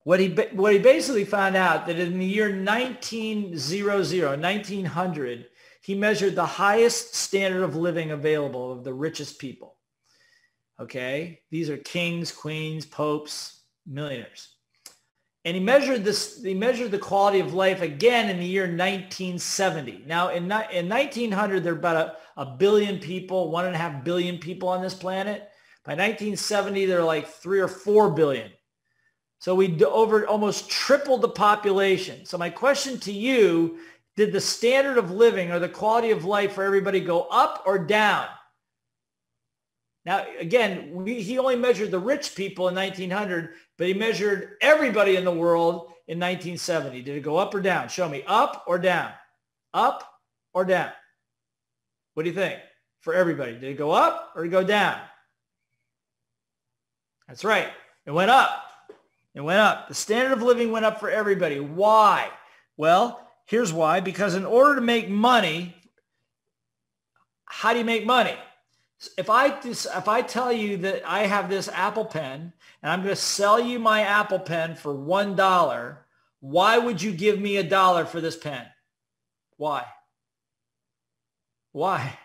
what he basically found out that in the year 1900, he measured the highest standard of living available of the richest people. Okay. These are kings, queens, popes, millionaires. And he measured the quality of life again in the year 1970. Now, in 1900, there are about a billion people, 1.5 billion people on this planet. By 1970, there are like 3 or 4 billion. So we almost tripled the population. So my question to you, did the standard of living or the quality of life for everybody go up or down? Now, again, he only measured the rich people in 1900, but he measured everybody in the world in 1970. Did it go up or down? Show me. Up or down? Up or down? What do you think for everybody? Did it go up or did it go down? That's right. It went up. It went up. The standard of living went up for everybody. Why? Well, here's why. Because in order to make money, how do you make money? If I tell you that I have this Apple Pen and I'm going to sell you my Apple Pen for $1, why would you give me $1 for this pen? Why? Why?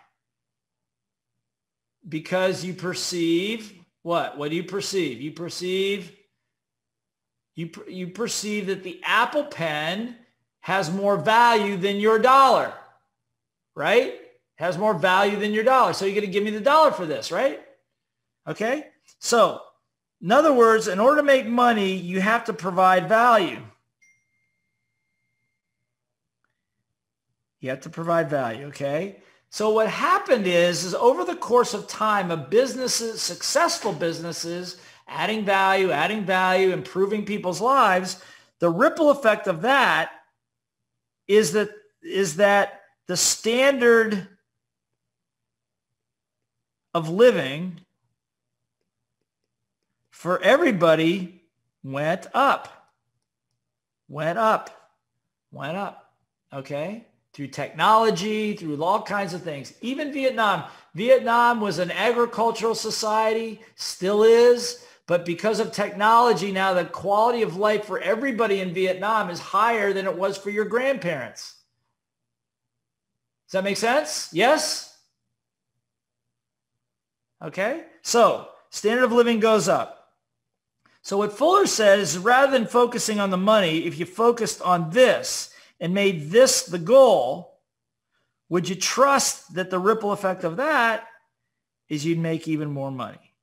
Because you perceive what? What do you perceive? You perceive that the Apple Pen has more value than your dollar, right? Has more value than your dollar. So you're going to give me the dollar for this, right? Okay. So in other words, in order to make money, you have to provide value. You have to provide value, okay? So what happened is over the course of time of businesses, successful businesses, adding value, improving people's lives, the ripple effect of that is that the standard of living for everybody went up, okay? Through technology, through all kinds of things. Even Vietnam. Vietnam was an agricultural society, still is, but because of technology now, the quality of life for everybody in Vietnam is higher than it was for your grandparents. Does that make sense? Yes? Okay, so standard of living goes up. So what Fuller says is rather than focusing on the money, if you focused on this and made this the goal, would you trust that the ripple effect of that is you'd make even more money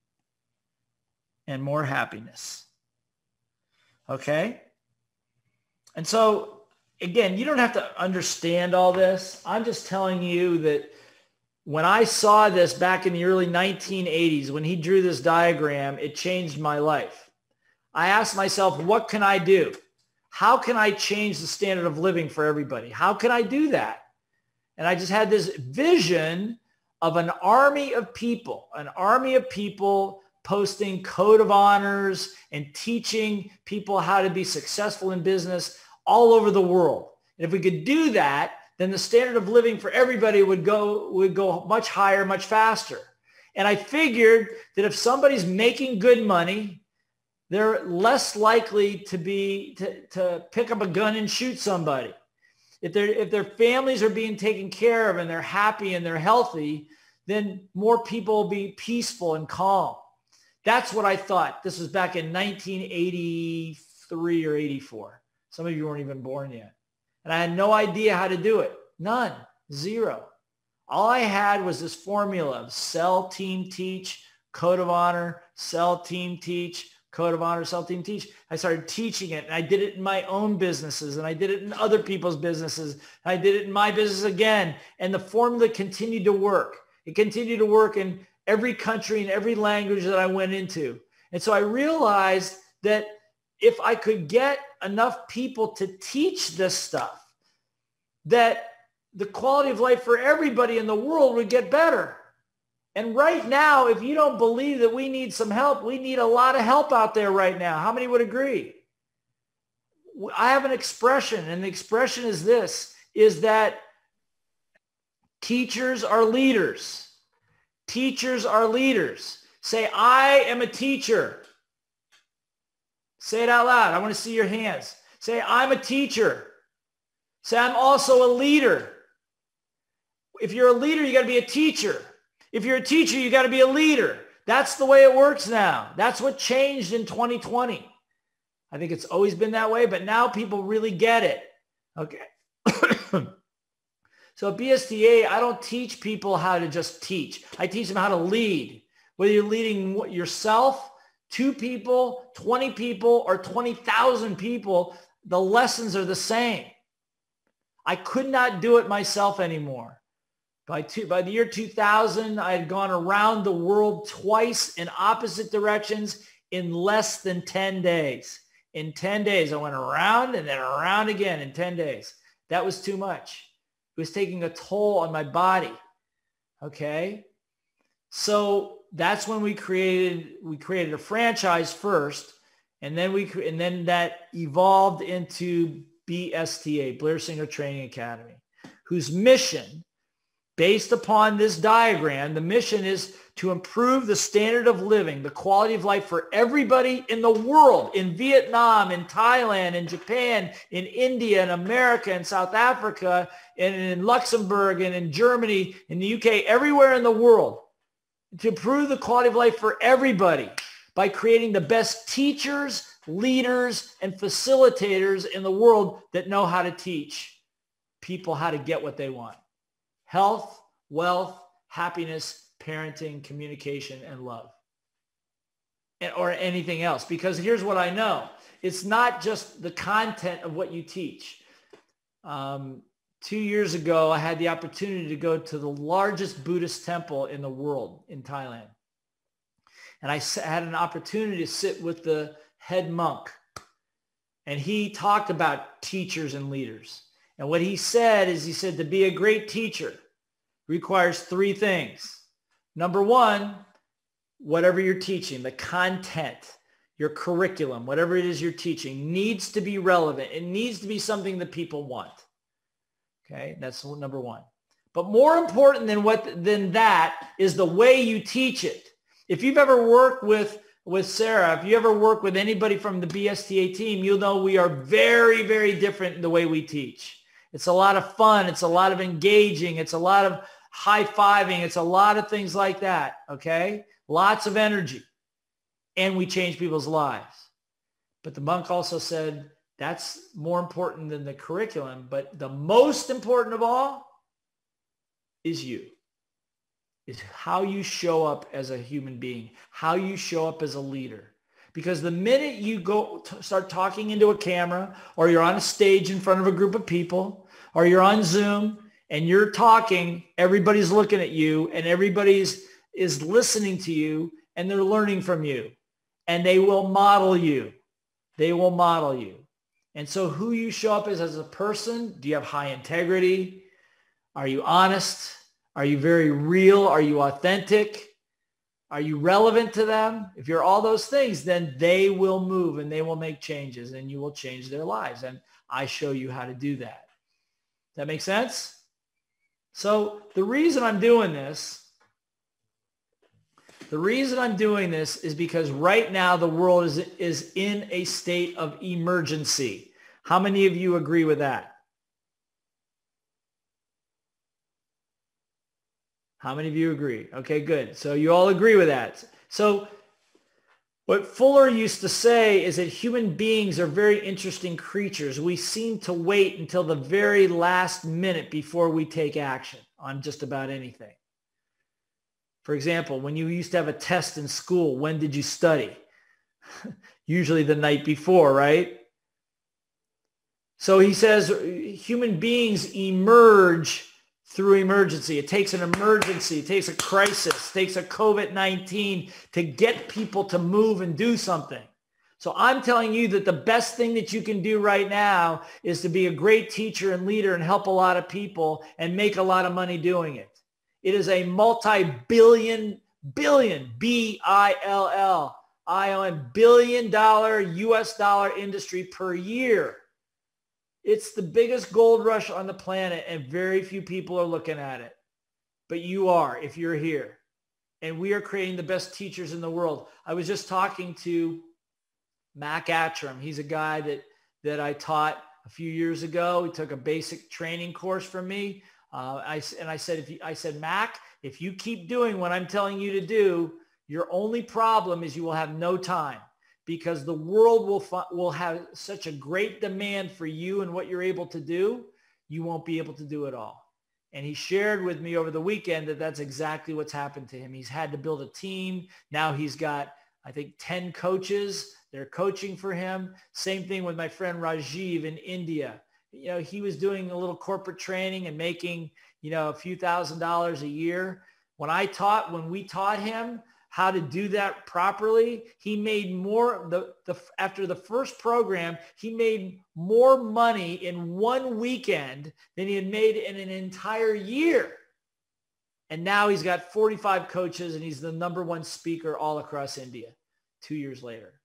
and more happiness? Okay? And so, again, you don't have to understand all this. I'm just telling you that when I saw this back in the early 1980s, when he drew this diagram, it changed my life. I asked myself, what can I do? How can I change the standard of living for everybody? How can I do that? And I just had this vision of an army of people posting code of honors and teaching people how to be successful in business all over the world. And if we could do that, then the standard of living for everybody would go much higher, much faster. And I figured that if somebody's making good money, they're less likely to pick up a gun and shoot somebody. If their families are being taken care of and they're happy and they're healthy, then more people will be peaceful and calm. That's what I thought. This was back in 1983 or 84. Some of you weren't even born yet. And I had no idea how to do it. None. Zero. All I had was this formula of sell, team, teach, code of honor, sell, team, teach, code of honor, sell, team, teach. I started teaching it, and I did it in my own businesses, and I did it in other people's businesses. I did it in my business again, and the formula continued to work. It continued to work in every country and every language that I went into. And so I realized that if I could get enough people to teach this stuff, that the quality of life for everybody in the world would get better. And right now, if you don't believe that we need some help, we need a lot of help out there right now. How many would agree? I have an expression, and the expression is this, is that teachers are leaders. Teachers are leaders. Say, I am a teacher. Say it out loud. I want to see your hands. Say, I'm a teacher. Say, I'm also a leader. If you're a leader, you got to be a teacher. If you're a teacher, you got to be a leader. That's the way it works now. That's what changed in 2020. I think it's always been that way, but now people really get it. Okay. So at BSTA, I don't teach people how to just teach. I teach them how to lead. Whether you're leading yourself, 2 people, 20 people, or 20,000 people, the lessons are the same. I could not do it myself anymore. By the year 2000, I had gone around the world twice in opposite directions in less than 10 days. In 10 days, I went around and then around again in 10 days. That was too much. It was taking a toll on my body. Okay? So that's when we created a franchise first, and then that evolved into BSTA, Blair Singer Training Academy, whose mission, based upon this diagram, the mission is to improve the standard of living, the quality of life for everybody in the world, in Vietnam, in Thailand, in Japan, in India, in America, in South Africa, and in Luxembourg, and in Germany, in the UK, everywhere in the world, to improve the quality of life for everybody by creating the best teachers, leaders, and facilitators in the world that know how to teach people how to get what they want. Health, wealth, happiness, parenting, communication, and love. Or anything else. Because here's what I know. It's not just the content of what you teach. 2 years ago, I had the opportunity to go to the largest Buddhist temple in the world in Thailand. And I had an opportunity to sit with the head monk. And he talked about teachers and leaders. And what he said is, he said, to be a great teacher requires 3 things. Number 1, whatever you're teaching, the content, your curriculum, whatever it is you're teaching, needs to be relevant. It needs to be something that people want. Okay, that's number 1. But more important than that is the way you teach it. If you've ever worked with Sarah, if you ever work with anybody from the BSTA team, you'll know we are very, very different in the way we teach. It's a lot of fun. It's a lot of engaging. It's a lot of high-fiving. It's a lot of things like that, okay? Lots of energy. And we change people's lives. But the monk also said, that's more important than the curriculum, but the most important of all is you. Is how you show up as a human being, how you show up as a leader. Because the minute you start talking into a camera, or you're on a stage in front of a group of people, or you're on Zoom and you're talking, everybody's looking at you and everybody's is listening to you, and they're learning from you, and they will model you. They will model you. And so who you show up as a person, do you have high integrity? Are you honest? Are you very real? Are you authentic? Are you relevant to them? If you're all those things, then they will move and they will make changes and you will change their lives. And I show you how to do that. Does that make sense? So the reason I'm doing this is because right now the world is in a state of emergency. How many of you agree with that? How many of you agree? Okay, good. So you all agree with that. So what Fuller used to say is that human beings are very interesting creatures. We seem to wait until the very last minute before we take action on just about anything. For example, when you used to have a test in school, when did you study? Usually the night before, right? So he says human beings emerge through emergency. It takes an emergency. It takes a crisis. It takes a COVID-19 to get people to move and do something. So I'm telling you that the best thing that you can do right now is to be a great teacher and leader and help a lot of people and make a lot of money doing it. It is a multi-billion, B-I-L-L-I-O-N, billion-dollar US dollar industry per year. It's the biggest gold rush on the planet, and very few people are looking at it. But you are, if you're here. And we are creating the best teachers in the world. I was just talking to Mac Attram. He's a guy that I taught a few years ago. He took a basic training course from me. I said, Mac, if you keep doing what I'm telling you to do, your only problem is you will have no time, because the world will have such a great demand for you and what you're able to do, you won't be able to do it all. And he shared with me over the weekend that that's exactly what's happened to him. He's had to build a team. Now he's got, I think, 10 coaches. They're coaching for him. Same thing with my friend Rajiv in India. You know, he was doing a little corporate training and making, a few $1,000s a year. When we taught him how to do that properly, he made more, after the first program, he made more money in one weekend than he had made in an entire year. And now he's got 45 coaches and he's the #1 speaker all across India 2 years later.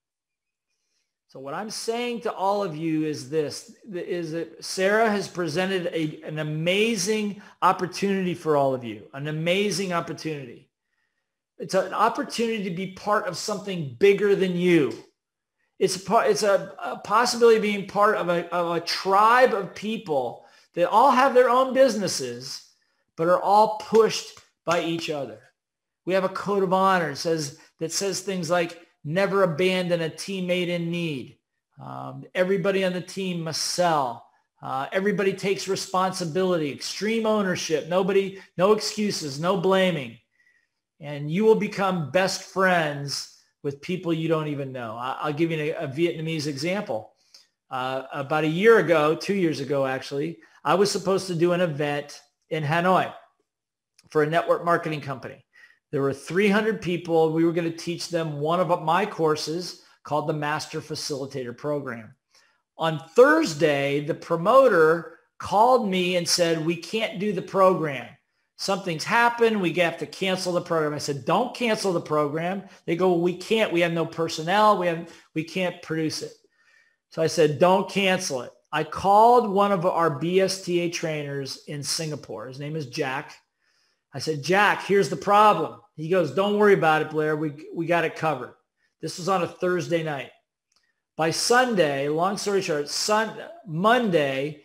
So what I'm saying to all of you is this, is that Sarah has presented an amazing opportunity for all of you, an amazing opportunity. It's an opportunity to be part of something bigger than you. It's a possibility of being part of a tribe of people that all have their own businesses, but are all pushed by each other. We have a code of honor that says things like, never abandon a teammate in need. Everybody on the team must sell. Everybody takes responsibility, extreme ownership, no excuses, no blaming. And you will become best friends with people you don't even know. I'll give you a Vietnamese example. About a year ago, 2 years ago, actually, I was supposed to do an event in Hanoi for a network marketing company. There were 300 people. We were going to teach them one of my courses called the Master Facilitator Program. On Thursday, the promoter called me and said, we can't do the program. Something's happened. We have to cancel the program. I said, don't cancel the program. They go, well, we can't. We have no personnel. We can't produce it. So I said, don't cancel it. I called one of our BSTA trainers in Singapore. His name is Jack. I said, Jack, here's the problem. He goes, don't worry about it, Blair. We got it covered. This was on a Thursday night. By Sunday, long story short, Monday,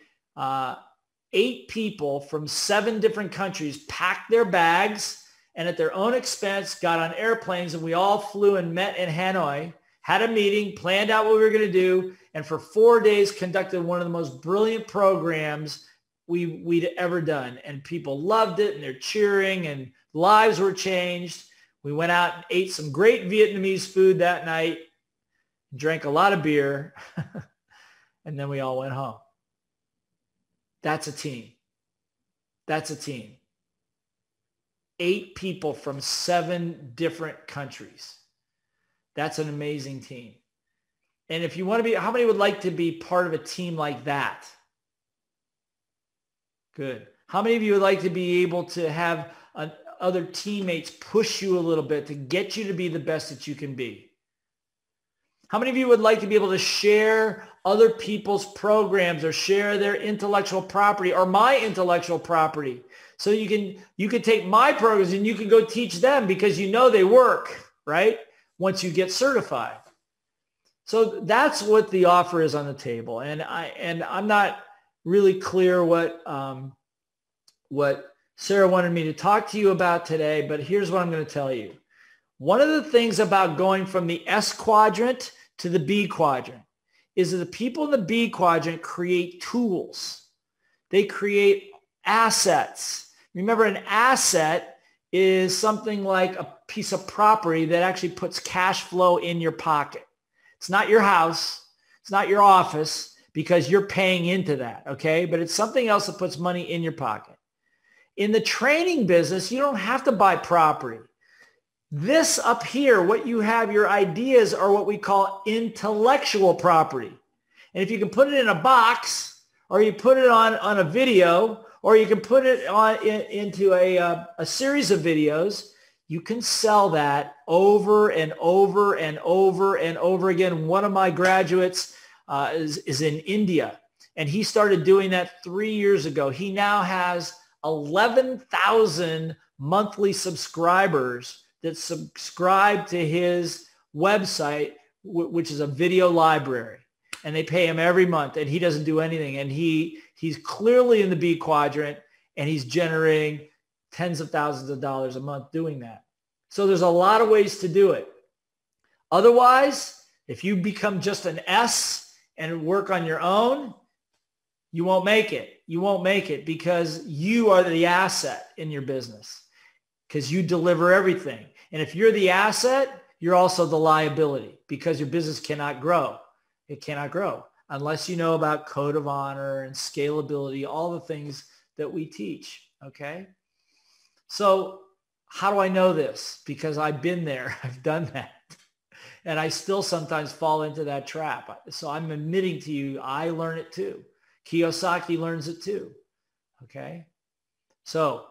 8 people from 7 different countries packed their bags and at their own expense got on airplanes, and we all flew and met in Hanoi, had a meeting, planned out what we were going to do, and for 4 days conducted one of the most brilliant programs we'd ever done. And people loved it, and they're cheering, and lives were changed. We went out and ate some great Vietnamese food that night, drank a lot of beer, and then we all went home. That's a team. That's a team. 8 people from 7 different countries. That's an amazing team. And if you want to be, how many would like to be part of a team like that? Good. How many of you would like to be able to have other teammates push you a little bit to get you to be the best that you can be? How many of you would like to be able to share other people's programs or share their intellectual property or my intellectual property? So you can take my programs and you can go teach them because you know they work, right? Once you get certified. So that's what the offer is on the table. And I'm not really clear what Sarah wanted me to talk to you about today, but here's what I'm going to tell you. One of the things about going from the S quadrant to the B quadrant is that the people in the B quadrant create tools. They create assets. Remember, an asset is something like a piece of property that actually puts cash flow in your pocket. It's not your house. It's not your office because you're paying into that, okay? But it's something else that puts money in your pocket. In the training business, you don't have to buy property. This up here, what you have, your ideas are what we call intellectual property. And if you can put it in a box, or you put it on a video, or you can put it into a series of videos, you can sell that over and over and over and over again. One of my graduates is in India, and he started doing that 3 years ago. He now has 11,000 monthly subscribers that subscribe to his website, which is a video library, and they pay him every month, and he doesn't do anything. And he's clearly in the B quadrant, and he's generating tens of thousands of dollars a month doing that. So there's a lot of ways to do it. Otherwise, if you become just an S and work on your own, you won't make it. You won't make it because you are the asset in your business, because you deliver everything. And if you're the asset, you're also the liability, because your business cannot grow. It cannot grow unless you know about code of honor and scalability, all the things that we teach, okay? So how do I know this? Because I've been there. I've done that. And I still sometimes fall into that trap. So I'm admitting to you, I learn it too. Kiyosaki learns it too, okay? So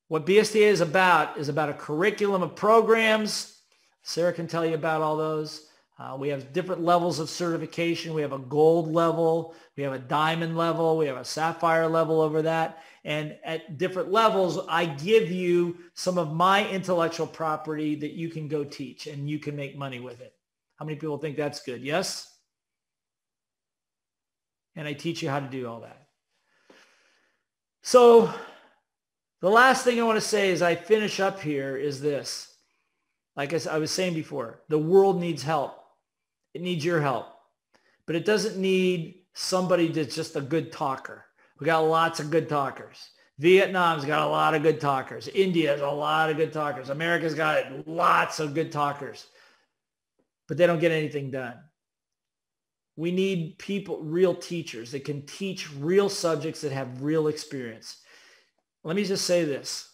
what BSTA is about a curriculum of programs. Sarah can tell you about all those. We have different levels of certification. We have a gold level. We have a diamond level. We have a sapphire level over that. And at different levels, I give you some of my intellectual property that you can go teach and you can make money with it. How many people think that's good? Yes? And I teach you how to do all that. So the last thing I want to say as I finish up here is this. Like I was saying before, the world needs help. It needs your help. But it doesn't need somebody that's just a good talker. We got lots of good talkers. Vietnam's got a lot of good talkers. India's a lot of good talkers. America's got lots of good talkers, but they don't get anything done. We need people, real teachers that can teach real subjects that have real experience. Let me just say this.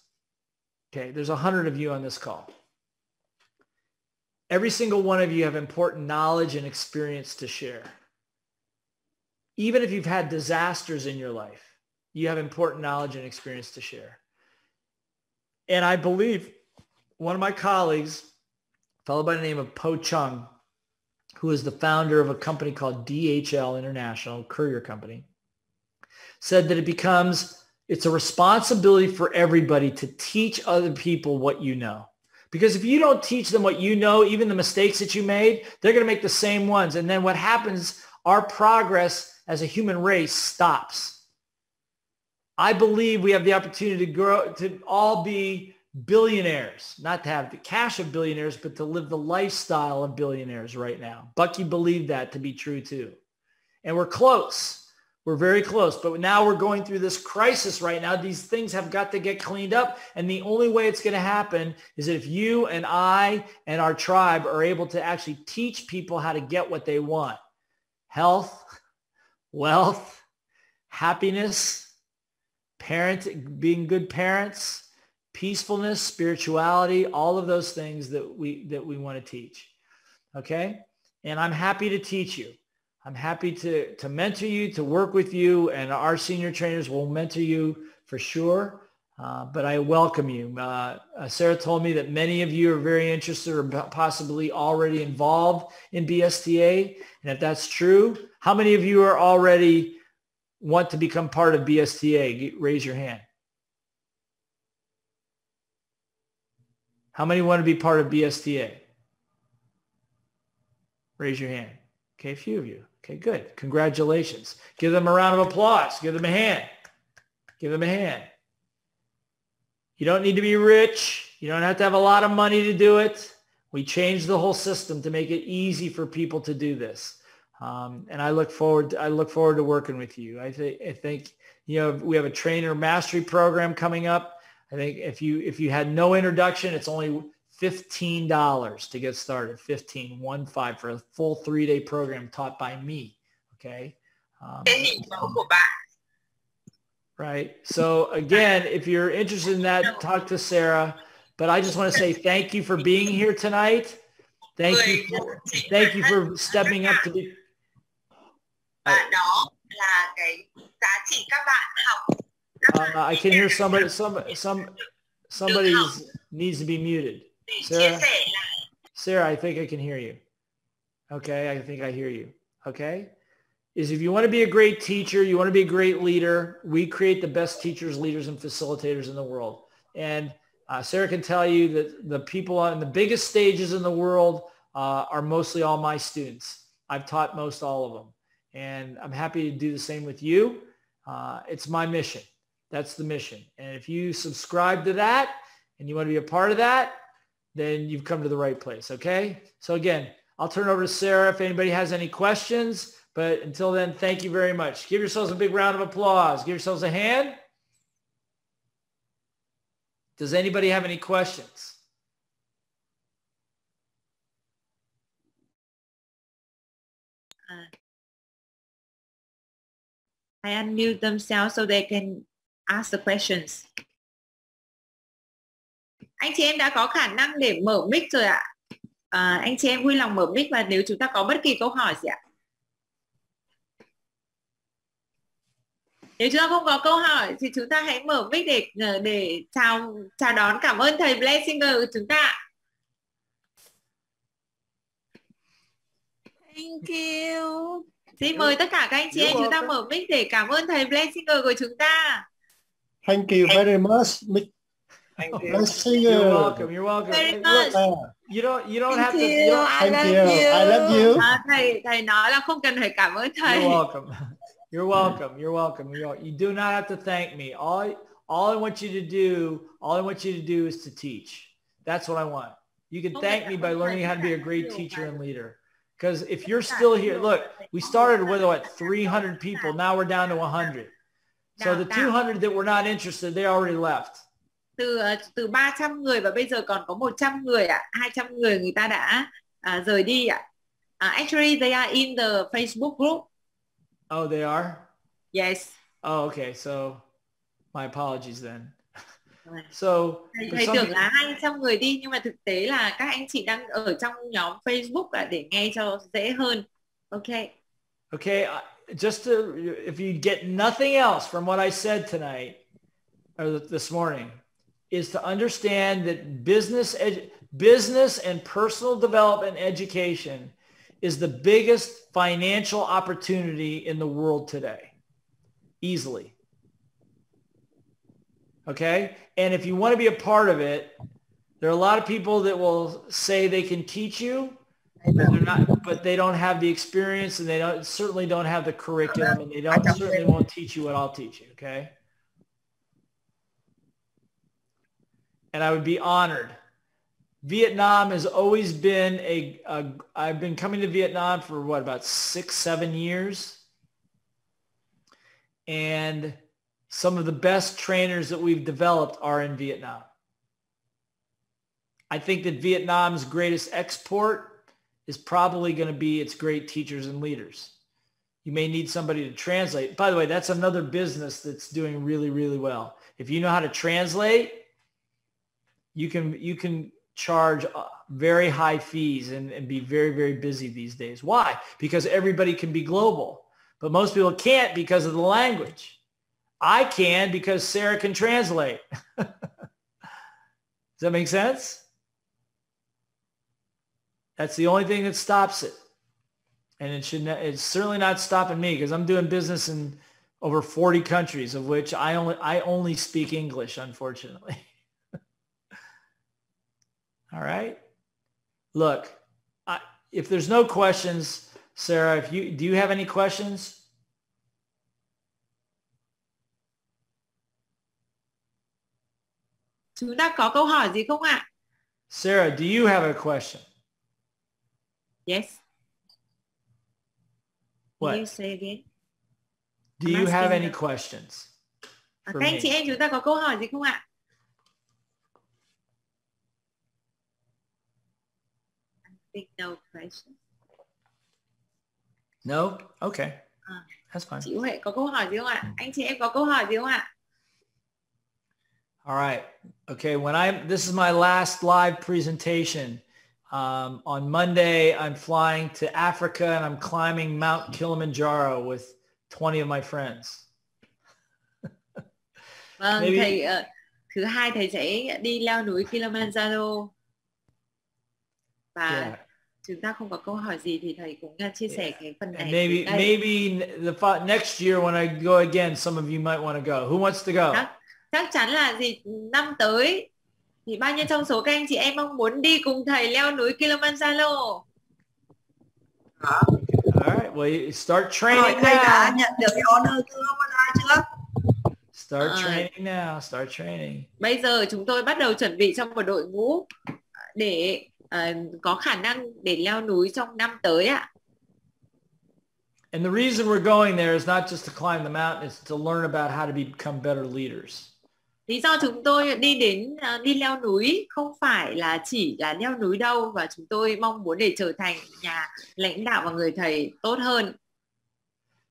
Okay, there's 100 of you on this call. Every single one of you have important knowledge and experience to share. Even if you've had disasters in your life, you have important knowledge and experience to share. And I believe one of my colleagues, a fellow by the name of Po Chung, who is the founder of a company called DHL International, courier company, said that it's a responsibility for everybody to teach other people what you know. Because if you don't teach them what you know, even the mistakes that you made, they're going to make the same ones. And then what happens, our progress as a human race stops. I believe we have the opportunity to grow, to all be billionaires, not to have the cash of billionaires, but to live the lifestyle of billionaires right now. Bucky believed that to be true too. And we're close. We're very close, but now we're going through this crisis right now. These things have got to get cleaned up. And the only way it's going to happen is if you and I and our tribe are able to actually teach people how to get what they want. Health, wealth, happiness, being good parents, peacefulness, spirituality, all of those things that we want to teach. Okay? And I'm happy to teach you. I'm happy to mentor you, to work with you, and our senior trainers will mentor you for sure. But I welcome you. Sarah told me that many of you are very interested or possibly already involved in BSTA. And if that's true, how many of you are already want to become part of BSTA? Raise your hand. How many want to be part of BSTA? Raise your hand. Okay, a few of you. Okay, good. Congratulations. Give them a round of applause. Give them a hand. Give them a hand. You don't need to be rich. You don't have to have a lot of money to do it. We changed the whole system to make it easy for people to do this. And I look forward to working with you. I think we have a trainer mastery program coming up. I think if you had no introduction, it's only $15 to get started. 15 for a full 3-day program taught by me. Okay. Right. So again, if you're interested in that, talk to Sarah. But I just want to say thank you for being here tonight. Thank you for stepping up to be. I can hear somebody needs to be muted. Sarah, I think I can hear you. Okay, I think I hear you. Okay? If you want to be a great teacher, you want to be a great leader, we create the best teachers, leaders, and facilitators in the world. And Sarah can tell you that the people on the biggest stages in the world are mostly all my students. I've taught most all of them. And I'm happy to do the same with you. It's my mission. That's the mission. And if you subscribe to that and you want to be a part of that, then you've come to the right place, okay? So again, I'll turn it over to Sarah if anybody has any questions. But until then, thank you very much. Give yourselves a big round of applause. Give yourselves a hand. Does anybody have any questions? I unmute themselves so they can ask the questions. Anh chị em đã có khả năng để mở mic rồi ạ. Anh chị em vui lòng mở mic và nếu chúng ta có bất kỳ câu hỏi gì ạ. Nếu chúng ta không có câu hỏi thì chúng ta hãy mở mic để chào đón, cảm ơn thầy Blessinger của chúng ta. Thank you. Xin mời tất cả các anh chị em chúng ta mở mic để cảm ơn thầy Blessinger của chúng ta. Thank you very much, Thank you. You're welcome. You're welcome. Very much. You don't have to. Thank you. I love you. Thầy nói là không cần phải cảm ơn thầy. You're welcome. You're welcome. You're welcome. You do not have to thank me. All I want you to do is to teach. That's what I want. You can thank me by learning how to be a great teacher and leader. Because if you're still here, look, we started with what, 300 people. Now we're down to 100. So the 200 that were not interested, they already left. Từ 300 người và bây giờ còn có 100 người ạ. 200 người ta đã rời đi ạ. Actually, they are in the Facebook group. Oh, they are? Yes. Oh, okay. So my apologies then. So thầy tưởng là 200 người đi, nhưng mà thực tế là các anh chị đang ở trong nhóm Facebook để nghe cho dễ hơn. Okay. Okay. Just to, if you get nothing else from what I said tonight or this morning, is to understand that business and personal development education is the biggest financial opportunity in the world today, easily. Okay? And if you want to be a part of it, there are a lot of people that will say they can teach you, but they don't have the experience, and they certainly don't have the curriculum, and they certainly won't teach you what I'll teach you, okay? And I would be honored. Vietnam has always been I've been coming to Vietnam for what, about 6-7 years. And some of the best trainers that we've developed are in Vietnam. I think that Vietnam's greatest export is probably going to be its great teachers and leaders. You may need somebody to translate. By the way, that's another business that's doing really, really well. If you know how to translate, you can charge very high fees and be very, very busy these days. Why? Because everybody can be global, but most people can't because of the language. I can because Sarah can translate. Does that make sense? That's the only thing that stops it. And it's certainly not stopping me, because I'm doing business in over 40 countries, of which I only speak English, unfortunately. All right. Look, if there's no questions, Sarah, do you have any questions? Chúng ta có câu hỏi gì không ạ? Sarah, do you have a question? Yes. What? Can you say again? Do you have any questions? Các anh chị em chúng ta có câu hỏi gì không ạ? I think no question. No? Okay. That's fine. Chị Huệ có câu hỏi gì không ạ? Anh chị em có câu hỏi gì không ạ? All right. Okay. This is my last live presentation. On Monday, I'm flying to Africa, and I'm climbing Mount Kilimanjaro with 20 of my friends. Vâng, thầy thứ hai thầy sẽ đi leo núi Kilimanjaro. Và chúng ta không có câu hỏi gì thì thầy cũng chia sẻ cái phần này. Maybe the next year when I go again, some of you might want to go. Who wants to go? Chắc chắn là năm tới thì bao nhiêu trong số các anh chị em mong muốn đi cùng thầy leo núi Kilimanjaro? All right, well, start training now. Thầy đã nhận được cái honor chưa? Start training now. Start training. Bây giờ chúng tôi bắt đầu chuẩn bị cho một đội ngũ để có khả năng để leo núi trong năm tới ạ. And the reason we're going there is not just to climb the mountain, it's to learn about how to become better leaders. Lý do chúng tôi đi leo núi không phải là chỉ là leo núi đâu, và chúng tôi mong muốn để trở thành nhà lãnh đạo và người thầy tốt hơn.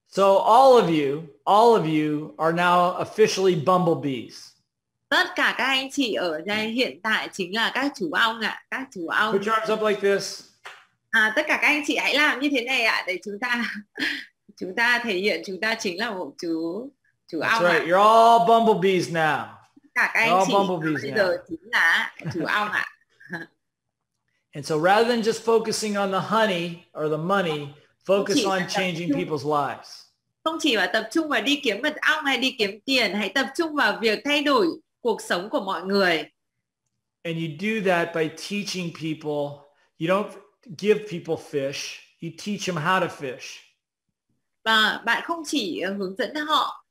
So all of you are now officially bumblebees. Tất cả các anh chị ở đây hiện tại chính là các chú ong ạ, các chú ong. Put your arms up like this. Tất cả các anh chị hãy làm như thế này ạ, để chúng ta thể hiện chúng ta chính là một chú ong. That's right. You're all bumblebees now. Cả các anh chị bây giờ chính là chú ong ạ. And so rather than just focusing on the honey or the money, focus on changing people's lives. Không chỉ là tập trung vào đi kiếm mật ong hay đi kiếm tiền, hãy tập trung vào việc thay đổi cuộc sống của mọi người. And you do that by teaching people. You don't give people fish, you teach them how to fish. Và bạn không chỉ hướng dẫn họ,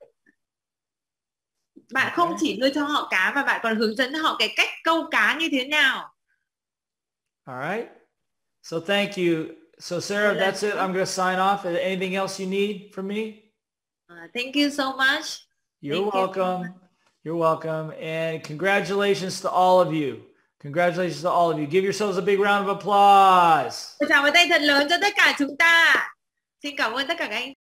bạn không chỉ đưa cho họ cá, mà bạn còn hướng dẫn họ cái cách câu cá như thế nào. All right. So thank you, So Sarah, that's it. I'm going to sign off. Anything else you need from me? Thank you so much. You're Thank you. welcome. You're welcome. And congratulations to all of you. Congratulations to all of you. Give yourselves a big round of applause. Chào một tay thật lớn cho tất cả chúng ta. Xin cảm ơn tất cả các anh